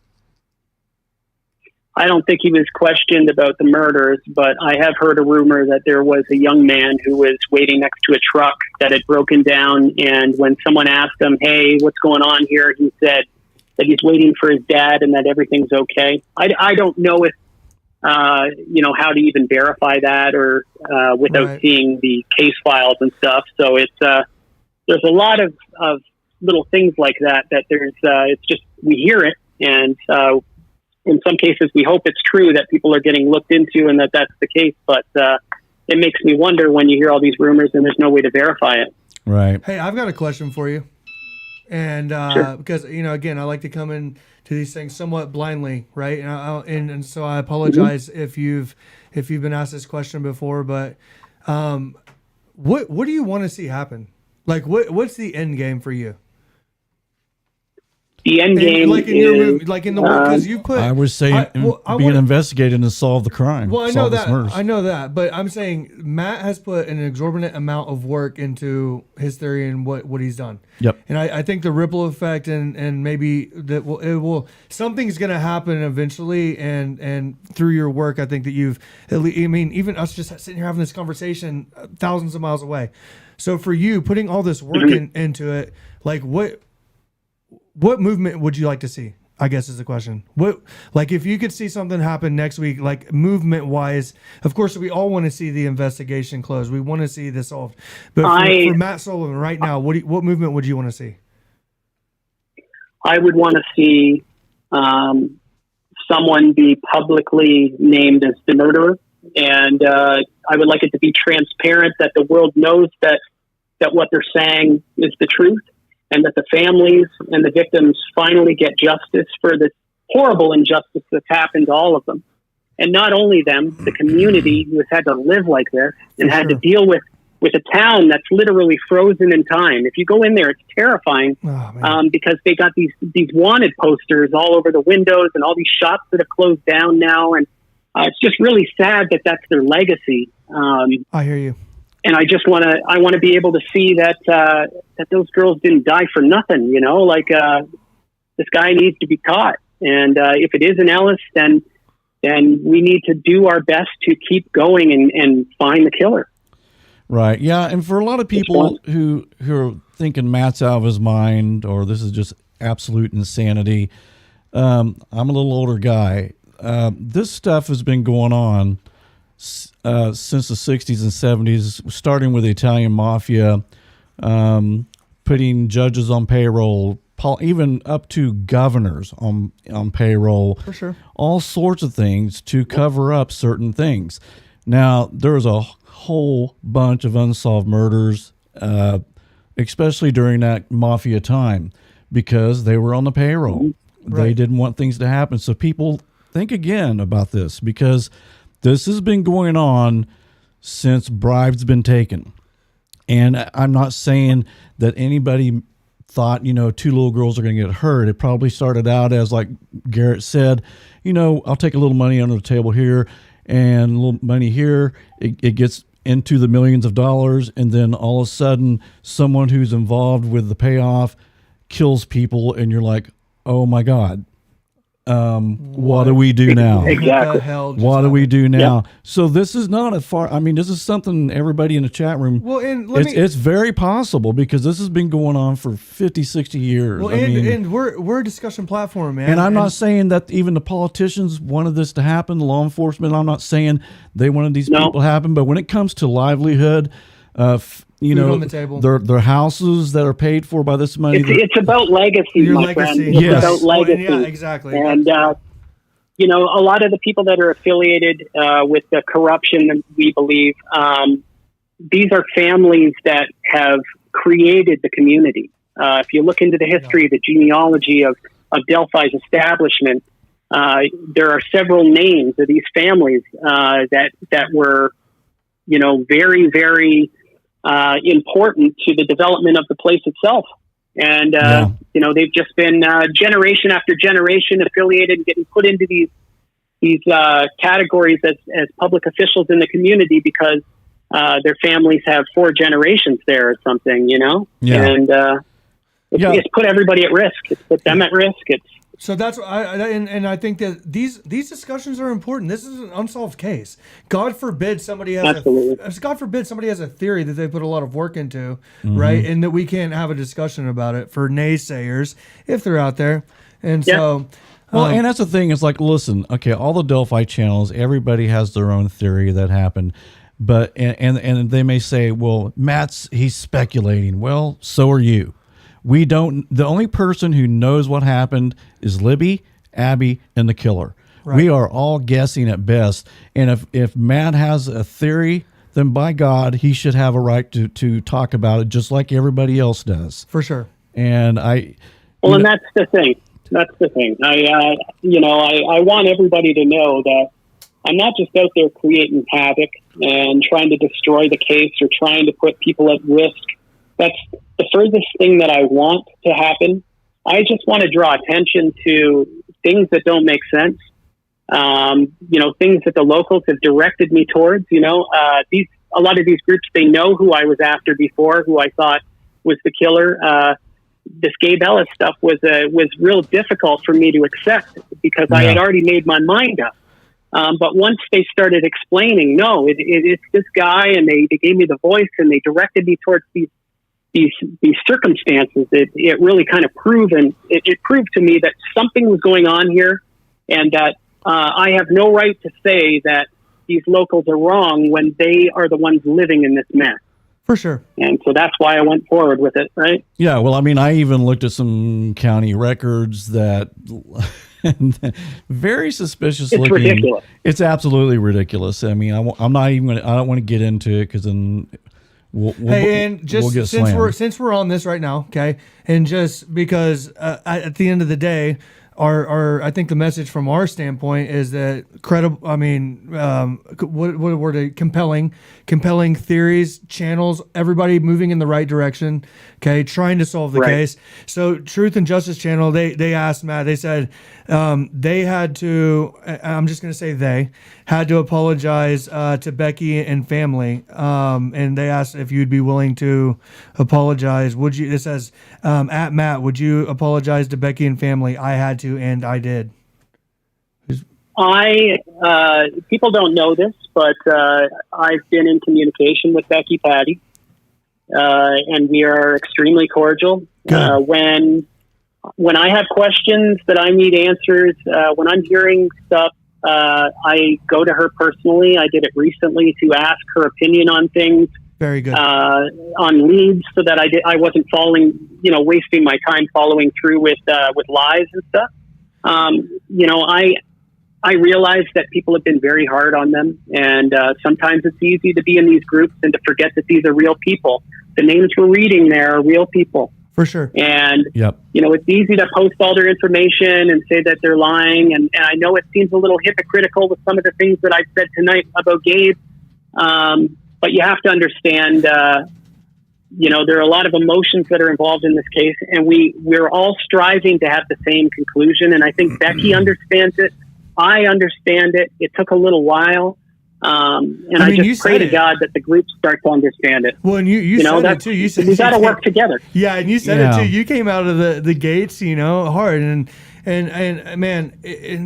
I don't think he was questioned about the murders, but I have heard a rumor that there was a young man who was waiting next to a truck that had broken down. And when someone asked him, hey, what's going on here? He said that he's waiting for his dad and that everything's okay. I don't know if, how to even verify that or without seeing the case files and stuff. So there's a lot of little things like that it's just, we hear it. And, in some cases, we hope it's true that people are getting looked into and that that's the case. But it makes me wonder when you hear all these rumors and there's no way to verify it. Right. Hey, I've got a question for you. And sure. Because, again, I like to come in to these things somewhat blindly, right? And so I apologize if you've been asked this question before. But what do you want to see happen? Like, what's the end game for you? The end game, like in your movie, like in the because you put. I was saying being investigated and solve the crime. Well, I know that. I know that, but I'm saying Matt has put an exorbitant amount of work into his theory and what he's done. Yep. And I think the ripple effect and maybe that something's going to happen eventually, and through your work, I think that even us just sitting here having this conversation thousands of miles away. So for you, putting all this work into it, like what movement would you like to see? I guess is the question. What, like, if you could see something happen next week, like movement wise, of course, we all want to see the investigation closed. We want to see this solved. But for Matt Sullivan right now, what movement would you want to see? I would want to see someone be publicly named as the murderer. And I would like it to be transparent, that the world knows that what they're saying is the truth, and that the families and the victims finally get justice for this horrible injustice that's happened to all of them. And not only them, the community who has had to live like this and had to deal with a town that's literally frozen in time. If you go in there, it's terrifying because they got these wanted posters all over the windows and all these shops that have closed down now. And it's just really sad that that's their legacy. I hear you. And I just want to be able to see that those girls didn't die for nothing, you know, like this guy needs to be caught. And if it is an Ellis, then we need to do our best to keep going and find the killer. Right. Yeah. And for a lot of people who are thinking Matt's out of his mind, or this is just absolute insanity, I'm a little older guy. This stuff has been going on since the 60s and 70s, starting with the Italian mafia, putting judges on payroll, even up to governors on payroll. For sure. All sorts of things to cover up certain things. Now, there's a whole bunch of unsolved murders, especially during that mafia time, because they were on the payroll. Right. They didn't want things to happen. So people think again about this, because this has been going on since bribes been taken. And I'm not saying that anybody thought, you know, two little girls are going to get hurt. It probably started out as, like Garret said, you know, I'll take a little money under the table here and a little money here. It gets into the millions of dollars, and then all of a sudden someone who's involved with the payoff kills people, and you're like, oh my God. What do we do now? Exactly. What do we do now? Yep. So this is not this is something everybody in the chat room, it's very possible, because this has been going on for 50, 60 years. Well, and we're a discussion platform, man. And I'm not saying that even the politicians wanted this to happen, the law enforcement, I'm not saying they wanted these people to happen, but when it comes to livelihood, you know, on the table. Their houses that are paid for by this money. It's about legacy, my friend. It's about legacy. Yeah, exactly. And, you know, a lot of the people that are affiliated with the corruption that we believe, these are families that have created the community. If you look into the history, the genealogy of Delphi's establishment, there are several names of these families that were, you know, very, very important to the development of the place itself. And, you know, they've just been generation after generation affiliated and getting put into these categories as public officials in the community because their families have 4 generations there or something, you know? Yeah. And it's put everybody at risk. It's put them at risk. So that's I think that these discussions are important. This is an unsolved case. God forbid somebody has a theory that they put a lot of work into, right? And that we can't have a discussion about it for naysayers if they're out there. And so, and that's the thing. It's like, listen, okay, all the Delphi channels, everybody has their own theory that happened, but and they may say, well, he's speculating. Well, so are you. We don't. The only person who knows what happened is Libby, Abby, and the killer. Right. We are all guessing at best. And if Matt has a theory, then by God, he should have a right to talk about it, just like everybody else does. For sure. and And that's the thing. That's the thing. I want everybody to know that I'm not just out there creating havoc and trying to destroy the case or trying to put people at risk. That's the furthest thing that I want to happen. I just want to draw attention to things that don't make sense. Things that the locals have directed me towards. A lot of these groups, they know who I was after before, who I thought was the killer. This Gabe Ellis stuff was real difficult for me to accept because I had already made my mind up. But once they started explaining, no, it's this guy, and they gave me the voice and they directed me towards these these circumstances, it really kind of proved to me that something was going on here, and that I have no right to say that these locals are wrong when they are the ones living in this mess. For sure. And so that's why I went forward with it, right? Yeah, well, I mean, I even looked at some county records that very suspicious It's looking. ridiculous. It's absolutely ridiculous. I mean, I'm not even going to, I don't want to get into it because then hey, and just we'll get since we're on this right now, okay, and just because at the end of the day, our I think the message from our standpoint is that credible. I mean, what were they? Compelling theories, channels, everybody moving in the right direction. Okay, trying to solve the case. So, Truth and Justice Channel, they asked Matt. They said they had to. I'm just going to say they had to apologize to Becky and family, and they asked if you'd be willing to apologize. Would you? It says at Matt, would you apologize to Becky and family? I had to, and I did. People don't know this, but I've been in communication with Becky Patty, and we are extremely cordial. When I have questions that I need answers, when I'm hearing stuff, I go to her personally. I did it recently to ask her opinion on things. Very good. On leads, so that I wasn't wasting my time following through with lies and stuff. I realize that people have been very hard on them, and sometimes it's easy to be in these groups and to forget that these are real people. The names we're reading there are real people. For sure. And, it's easy to post all their information and say that they're lying. And I know it seems a little hypocritical with some of the things that I've said tonight about Gabe. But you have to understand, there are a lot of emotions that are involved in this case, and we're all striving to have the same conclusion. And I think Becky understands it. I understand it. It took a little while. And I just pray to God that the group start to understand it. Well, and you said it too. You said we got to work together. Yeah, and you said it too. You came out of the gates, hard, and man,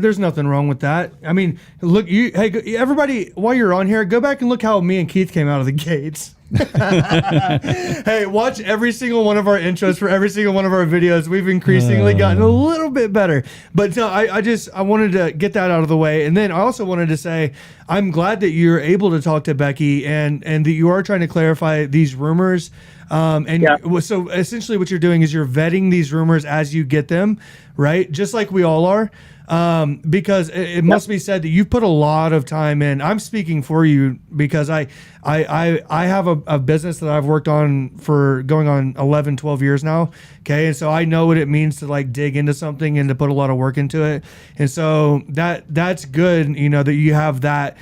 there's nothing wrong with that. I mean, look, hey, everybody, while you're on here, go back and look how me and Keith came out of the gates. Hey, watch every single one of our intros for every single one of our videos. We've increasingly gotten a little bit better. But no, I wanted to get that out of the way. And then I also wanted to say, I'm glad that you're able to talk to Becky and that you are trying to clarify these rumors. So essentially what you're doing is you're vetting these rumors as you get them, right? Just like we all are. Because it must be said that you've put a lot of time in. I'm speaking for you because I have a business that I've worked on for going on 11, 12 years now. Okay. And so I know what it means to like dig into something and to put a lot of work into it. And so that's good, that you have that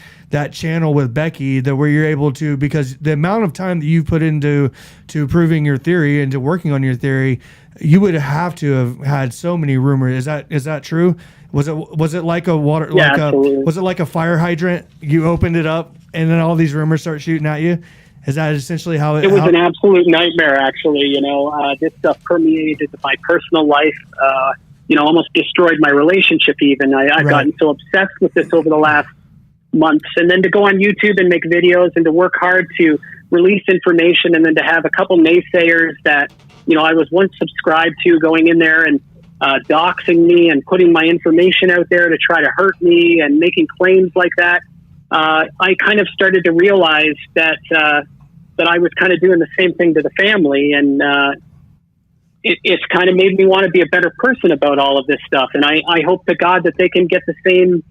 channel with Becky that where you're able to, because the amount of time that you put into proving your theory and to working on your theory, you would have to have had so many rumors. Is that true? Was it like a water? Yeah, was it like a fire hydrant? You opened it up and then all these rumors start shooting at you. Is that essentially how it was? An absolute nightmare, actually. This stuff permeated my personal life. Almost destroyed my relationship. Even I've gotten so obsessed with this over the last months, and then to go on YouTube and make videos and to work hard to release information, and then to have a couple naysayers that I was once subscribed to going in there and doxing me and putting my information out there to try to hurt me and making claims like that. I kind of started to realize that I was kind of doing the same thing to the family, and it's kind of made me want to be a better person about all of this stuff. And I hope to God that they can get the same,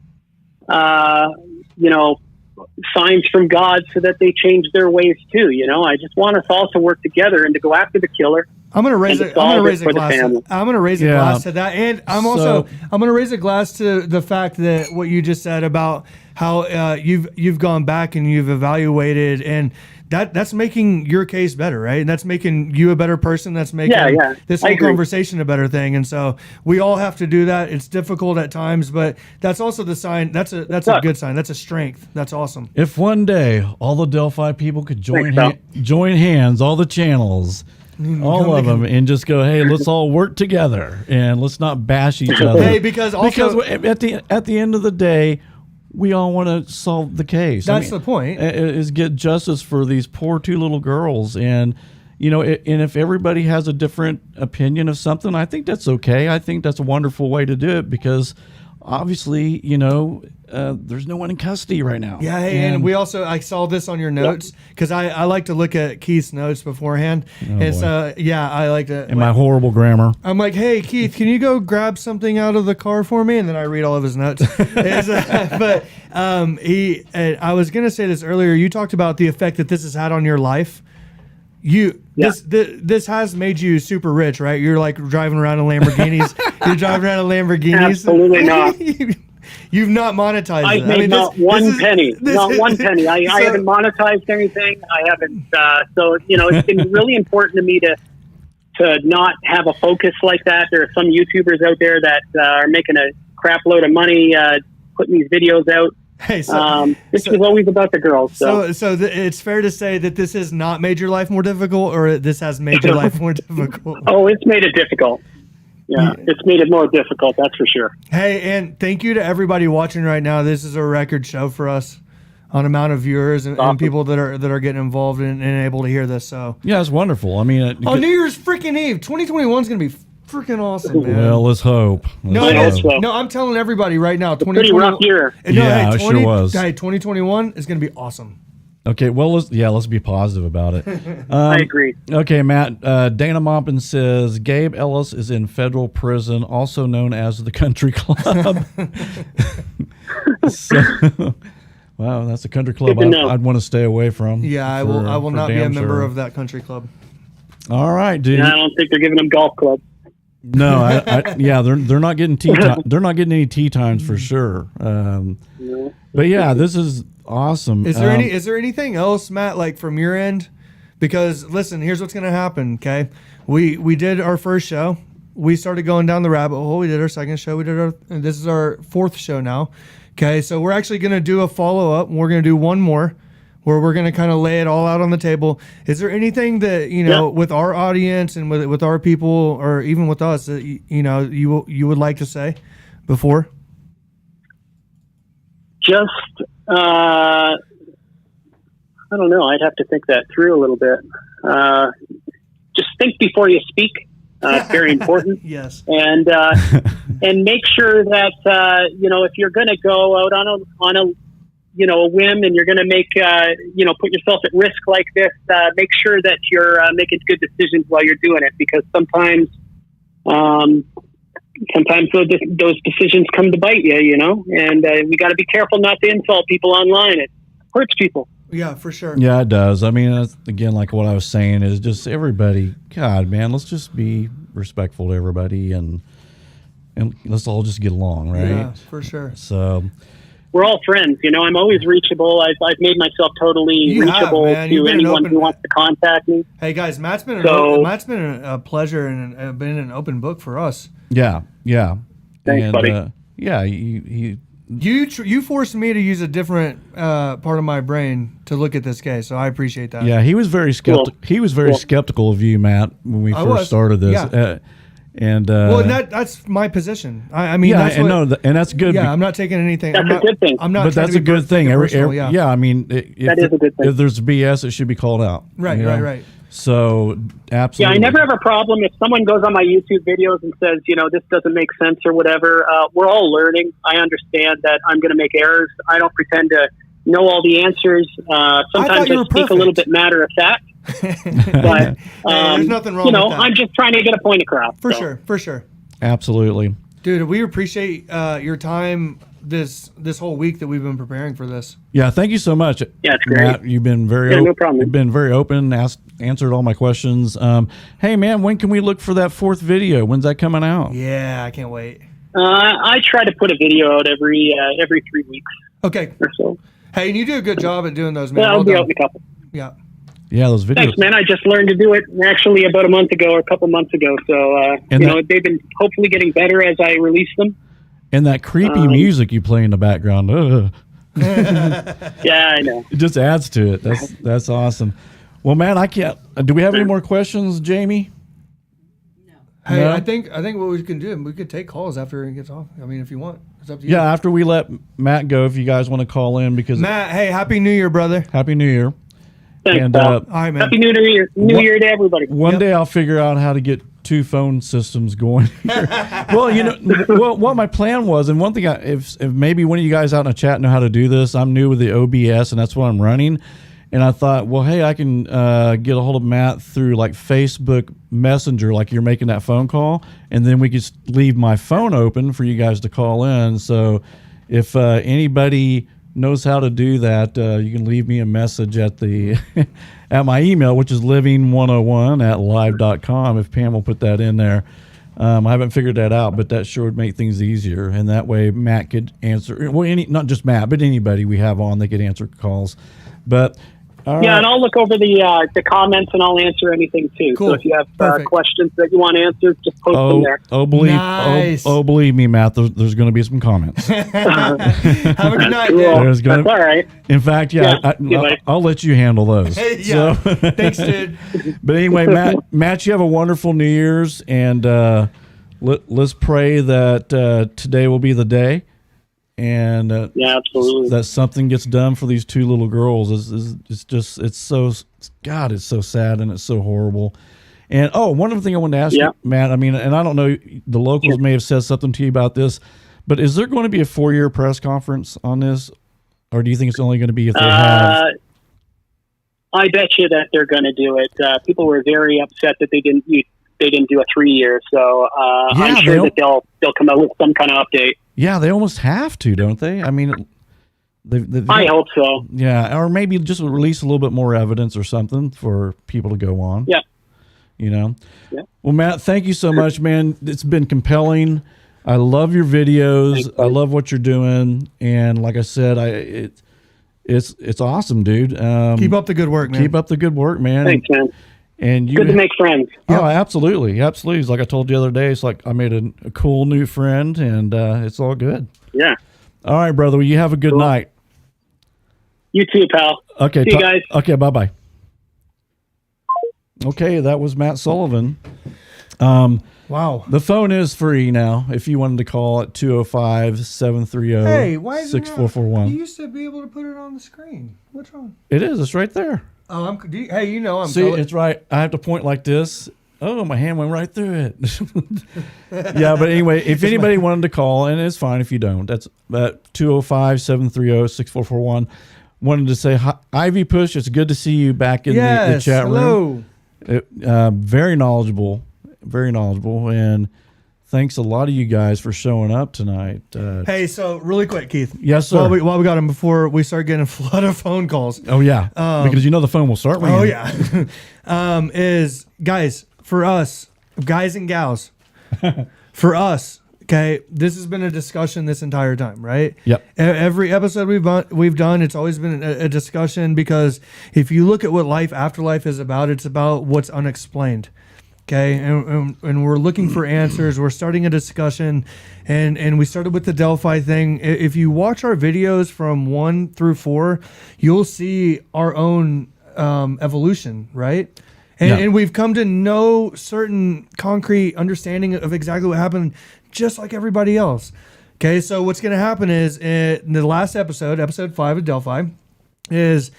signs from God so that they change their ways too. I just want us all to work together and to go after the killer. I'm gonna raise a glass to that, and I'm gonna raise a glass to the fact that what you just said about how you've gone back and you've evaluated, and that's making your case better, right? And that's making you a better person. That's making this whole conversation a better thing. And so we all have to do that. It's difficult at times, but that's also the sign. That's a good sign. That's a strength. That's awesome. If one day all the Delphi people could join hands, all the channels. All of them, and just go, hey, let's all work together and let's not bash each other. Hey, because at the end of the day, we all want to solve the case. That's the point. Is get justice for these poor two little girls, and and if everybody has a different opinion of something, I think that's okay. I think that's a wonderful way to do it because obviously, there's no one in custody right now. Yeah, hey, and we also, I saw this on your notes because I like to look at Keith's notes beforehand. And so, I like to. And my horrible grammar. I'm like, hey, Keith, can you go grab something out of the car for me? And then I read all of his notes. But I was going to say this earlier. You talked about the effect that this has had on your life. This has made you super rich, right? You're like driving around in Lamborghinis. You're driving around in Lamborghinis. Absolutely not. You've not monetized I've it. made not one penny. Not one penny. I haven't monetized anything. I haven't. So, it's been really important to me to not have a focus like that. There are some YouTubers out there that are making a crap load of money putting these videos out. Hey, this was always about the girls. So it's fair to say that this has not made your life more difficult, or this has made your life more difficult. Oh, it's made it difficult. Yeah, it's made it more difficult. That's for sure. Hey, and thank you to everybody watching right now. This is a record show for us on amount of viewers and people that are getting involved and able to hear this. So yeah, it's wonderful. I mean, on New Year's freaking Eve, 2021 is going to be freaking awesome, man. Well, let's hope. No, I'm telling everybody right now, 2021. Pretty rough year. Yeah, it sure was. 2021 is going to be awesome. Okay, well, let's be positive about it. I agree. Okay, Matt. Dana Mompin says Gabe Ellis is in federal prison, also known as the Country Club. Wow, that's a country club I'd want to stay away from. Yeah, I will not be a member of that country club. All right, dude. I don't think they're giving them golf clubs. No, they're not getting tea time. They're not getting any tea times for sure. But yeah, this is awesome. Is there anything else, Matt, like from your end? Because listen, here's what's gonna happen. Okay, we did our first show. We started going down the rabbit hole. We did our second show. And this is our fourth show now. Okay, so we're actually gonna do a follow up. We're gonna do one more, where we're going to kind of lay it all out on the table. Is there anything that, with our audience and with our people, or even with us, that, you would like to say before? Just, I don't know. I'd have to think that through a little bit. Just think before you speak. It's very important. Yes. And make sure that, if you're going to go out on a whim and you're going to make, put yourself at risk like this, make sure that you're making good decisions while you're doing it, because sometimes those decisions come to bite you, and we got to be careful not to insult people online. It hurts people. Yeah, for sure. Yeah, it does. I mean, again, like what I was saying is just everybody, God, man, let's just be respectful to everybody and let's all just get along, right? Yeah, for sure. So we're all friends, I'm always reachable. I've made myself totally reachable to anyone who wants to contact me. Hey guys, Matt's been a pleasure and been an open book for us. Yeah. Thanks, buddy. You forced me to use a different part of my brain to look at this case, so I appreciate that. Yeah, he was very skeptical. Cool. He was very skeptical of you, Matt, when we first started this. Yeah. And that's my position. And that's good. Yeah, I'm not taking anything. That's a good thing. I'm not. But that's a good thing. That is a good thing. If there's BS, it should be called out. Right. So absolutely. Yeah, I never have a problem if someone goes on my YouTube videos and says, this doesn't make sense or whatever. We're all learning. I understand that I'm going to make errors. I don't pretend to know all the answers. Sometimes I speak a little bit matter of fact. But there's nothing wrong with that. I'm just trying to get a point across. For sure. Absolutely. Dude, we appreciate your time this whole week that we've been preparing for this. Yeah, thank you so much. Yeah, it's great. Matt, you've been no problem. You've been very open, answered all my questions. Hey man, when can we look for that fourth video? When's that coming out? Yeah, I can't wait. I try to put a video out every 3 weeks. Okay. Or so. Hey, and you do a good job at doing those, man. Yeah, I'll be out in a couple. Yeah. Yeah, those videos. Thanks, man. I just learned to do it actually about a month ago or a couple months ago. So, they've been hopefully getting better as I release them. And that creepy music you play in the background. Yeah, I know. It just adds to it. That's awesome. Well, man, I can't. Do we have any more questions, Jamie? No. Hey, No? I think what we can do, we could take calls after it gets off. I mean, if you want, it's up to you. Yeah, after we let Matt go, if you guys want to call in, because Matt, hey, Happy New Year, brother. Happy New Year. Thanks, And pal. All right, man. Happy New Year, Year to everybody. one day I'll figure out how to get 2 phone systems going here. Well, what my plan was, and one thing, if maybe one of you guys out in the chat know how to do this, I'm new with the OBS, and that's what I'm running. And I thought, well, hey, I can get a hold of Matt through like Facebook Messenger, like you're making that phone call, and then we could leave my phone open for you guys to call in. So if anybody knows how to do that, you can leave me a message at the at my email, which is living101@live.com. If Pam will put that in there. I haven't figured that out, but that sure would make things easier. And that way Matt could answer, well, not just Matt, but anybody we have on, they could answer calls. But and I'll look over the comments and I'll answer anything too. Cool. So if you have Perfect. questions that you want answered, just post them there. Nice. Believe me, Matt, there's going to be some comments. Have a good night, Cool. dude. There's gonna- That's all right. In fact, I'll let you handle those. Yeah. So- Thanks, dude. But anyway, Matt, you have a wonderful New Year's, and let's pray that today will be the day, and Yeah, absolutely. that something gets done for these 2 little girls. It's so sad and it's so horrible. And one other thing I wanted to ask you, Matt. I mean, and I don't know, the locals may have said something to you about this, but is there going to be a 4-year press conference on this, or do you think it's only going to be if they have? I bet you that they're going to do it. People were very upset that they didn't do a 3-year, so I'm sure that they'll come out with some kind of update. Yeah, they almost have to, don't they? I mean, I hope so. Yeah, or maybe just release a little bit more evidence or something for people to go on. Yeah. Yeah. Well, Matt, thank you so much, man. It's been compelling. I love your videos. Thanks, I love what you're doing, and like I said, it's awesome, dude. Keep up the good work, man. Keep up the good work, man. Thanks, man. And you Good to make friends. Oh, absolutely. It's like I told you the other day. It's like I made a cool new friend, and it's all good. Yeah. All right, brother. Well, you have a good night. You too, pal. Okay. See you guys. Okay. Bye-bye. Okay. That was Matt Sullivan. Wow. The phone is free now. If you wanted to call at 205-730-6441. Hey, why is it not? You used to be able to put it on the screen. What's wrong? It is. It's right there. Oh, I'm See, it's right. I have to point like this. Oh, my hand went right through it. Yeah, but anyway, if anybody wanted to call, and it's fine if you don't, that's at 205-730-6441. Wanted to say, hi, Ivy Push, it's good to see you back in the chat room. Very knowledgeable, and thanks a lot of you guys for showing up tonight. Hey, so really quick, Keith. Yes, sir. While we got him, before we start getting a flood of phone calls. Oh, yeah, because the phone will start ringing. Oh, yeah. Is, guys, for us, guys and gals, for us, okay, this has been a discussion this entire time, right? Yep. Every episode we've done, it's always been a discussion, because if you look at what Afterlife is about, it's about what's unexplained. Okay, and we're looking for answers. We're starting a discussion, and we started with the Delphi thing. If you watch our videos from 1 through 4, you'll see our own evolution, right? And we've come to know certain concrete understanding of exactly what happened, just like everybody else. Okay, so what's going to happen is in the last episode 5 of Delphi, is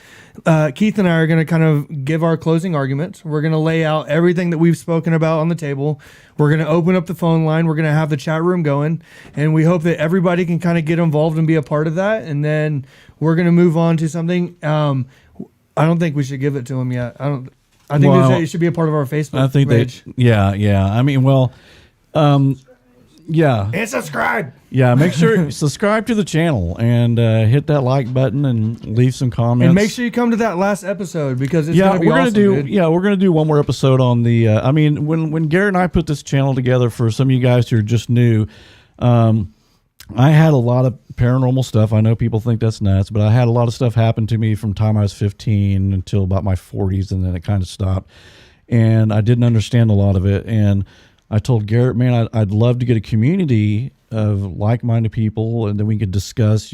Keith and I are going to kind of give our closing arguments. We're going to lay out everything that we've spoken about on the table. We're going to open up the phone line. We're going to have the chat room going, and we hope that everybody can kind of get involved and be a part of that. And then we're going to move on to something. I don't think we should give it to them yet. I think it should be a part of our Facebook page. I mean, and subscribe. Yeah, make sure you subscribe to the channel and hit that like button and leave some comments. And make sure you come to that last episode, because it's going to be awesome, dude. We're gonna do one more episode on the. I mean, when Garret and I put this channel together, for some of you guys who are just new, I had a lot of paranormal stuff. I know people think that's nuts, but I had a lot of stuff happen to me from time I was 15 until about my 40s, and then it kind of stopped. And I didn't understand a lot of it. And I told Garret, man, I'd love to get a community of like-minded people, and then we could discuss,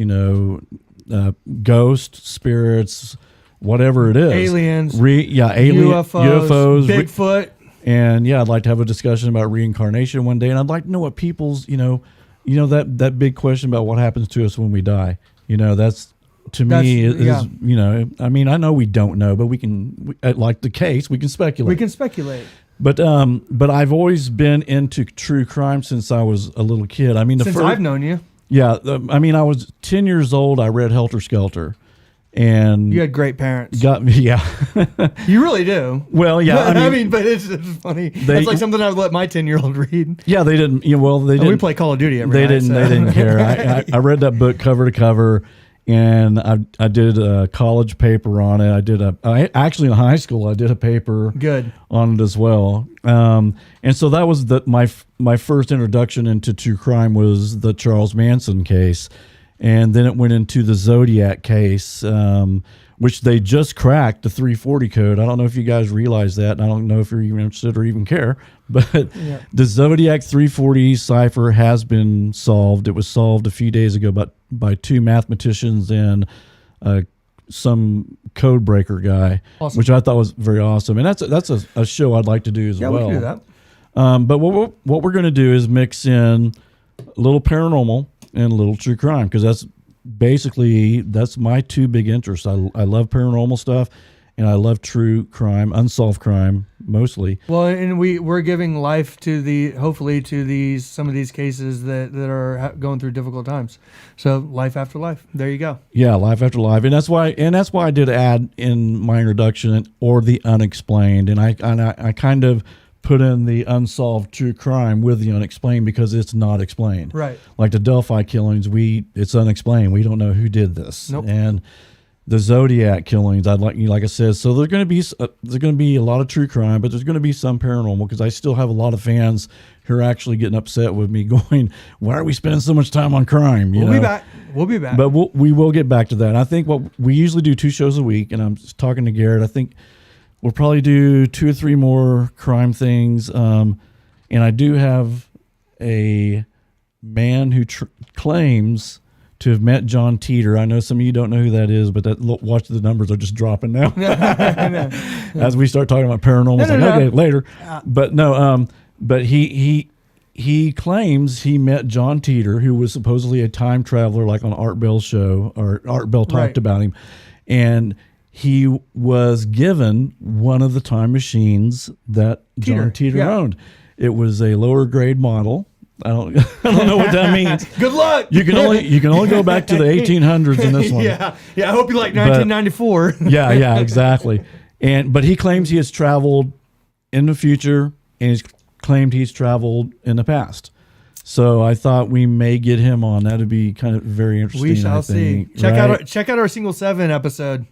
ghosts, spirits, whatever it is. Aliens. UFOs. Bigfoot. And I'd like to have a discussion about reincarnation one day. And I'd like to know what people's, that big question about what happens to us when we die. That's to me is you know, I mean, I know we don't know, but we can, like the case, we can speculate. We can speculate. But I've always been into true crime since I was a little kid. I mean, since I've known you. Yeah, I mean, I was 10 years old. I read Helter Skelter, and you had great parents. Yeah, you really do. Well, yeah, I mean, but it's funny. It's like something I would let my 10-year-old read. Yeah, they didn't. You know, well, they didn't. We play Call of Duty every night. They didn't care. I read that book cover to cover, and I did a college paper on it. I actually in high school I did a paper on it as well. And so that was my first introduction into true crime was the Charles Manson case, and then it went into the Zodiac case, which they just cracked the 340 code. I don't know if you guys realize that. And I don't know if you're even interested or even care, but the Zodiac 340 cipher has been solved. It was solved a few days ago, by two mathematicians and some code breaker guy, which I thought was very awesome. And that's a show I'd like to do as well. Yeah, we can do that. But what we're going to do is mix in a little paranormal and a little true crime, because that's my two big interests. I love paranormal stuff, and I love true crime, unsolved crime mostly. Well, and we're giving life to some of these cases that are going through difficult times. So life after life. There you go. Yeah, life after life, and that's why I did add in my introduction or the unexplained, and I kind of put in the unsolved true crime with the unexplained because it's not explained. Right. Like the Delphi killings, it's unexplained. We don't know who did this. Nope. And the Zodiac killings, like I said, so there's going to be a lot of true crime, but there's going to be some paranormal, because I still have a lot of fans who are actually getting upset with me, going, "Why are we spending so much time on crime?" We'll be back. We'll be back. But we will get back to that. And I think we usually do 2 shows a week, and I'm just talking to Garret. I think we'll probably do 2 or 3 more crime things. And I do have a man who claims to have met John Teeter. I know some of you don't know who that is, but watch, the numbers are just dropping now. As we start talking about paranormal, okay, later. But no, but he claims he met John Teeter, who was supposedly a time traveler, like on Art Bell's show, or Art Bell talked about him. And he was given one of the time machines that John Teeter owned. It was a lower grade model. I don't know what that means. Good luck. You can only go back to the 1800s in this one. Yeah. I hope you like 1994. Yeah, exactly. But he claims he has traveled in the future, and he's claimed he's traveled in the past. So I thought we may get him on. That'd be kind of very interesting. We shall see. Check out our Single 7 episode.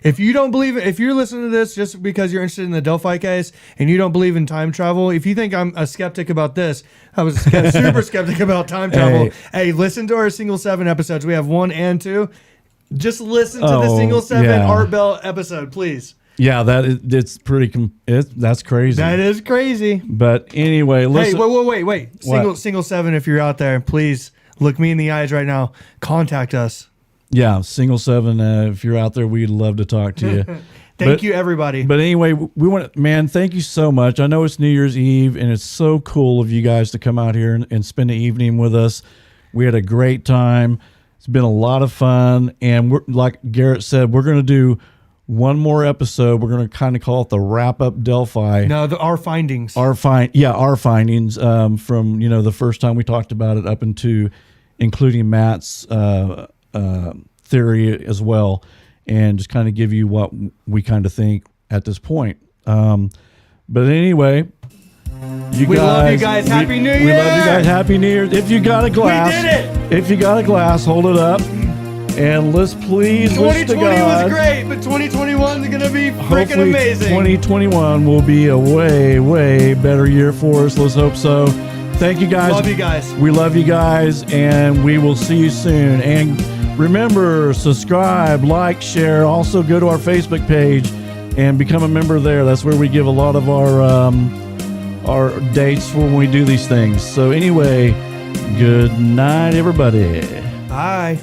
If you don't believe it, if you're listening to this just because you're interested in the Delphi case and you don't believe in time travel, if you think I'm a skeptic about this, I was super skeptic about time travel. Hey, listen to our Single 7 episodes. We have 1 and 2. Just listen to the Single 7 Art Bell episode, please. Yeah, that's crazy. That is crazy. But anyway, listen. Hey, wait. Single 7, if you're out there, please look me in the eyes right now. Contact us. Yeah, Single 7. If you're out there, we'd love to talk to you. Thank you, everybody. But anyway, thank you so much. I know it's New Year's Eve, and it's so cool of you guys to come out here and spend the evening with us. We had a great time. It's been a lot of fun, and like Garret said, we're going to do one more episode. We're going to kind of call it the Wrap Up Delphi. No, our findings. Our findings from the first time we talked about it up into including Matt's theory as well, and just kind of give you what we kind of think at this point. But anyway, we love you guys. Happy New Year. We love you guys. Happy New Year. If you got a glass, we did it. If you got a glass, hold it up. And let's please wish to God. 2020 was great, but 2021 is going to be freaking amazing. 2021 will be a way, way better year for us. Let's hope so. Thank you guys. Love you guys. We love you guys, and we will see you soon. And remember, subscribe, like, share. Also, go to our Facebook page and become a member there. That's where we give a lot of our dates for when we do these things. So anyway, good night, everybody. Bye.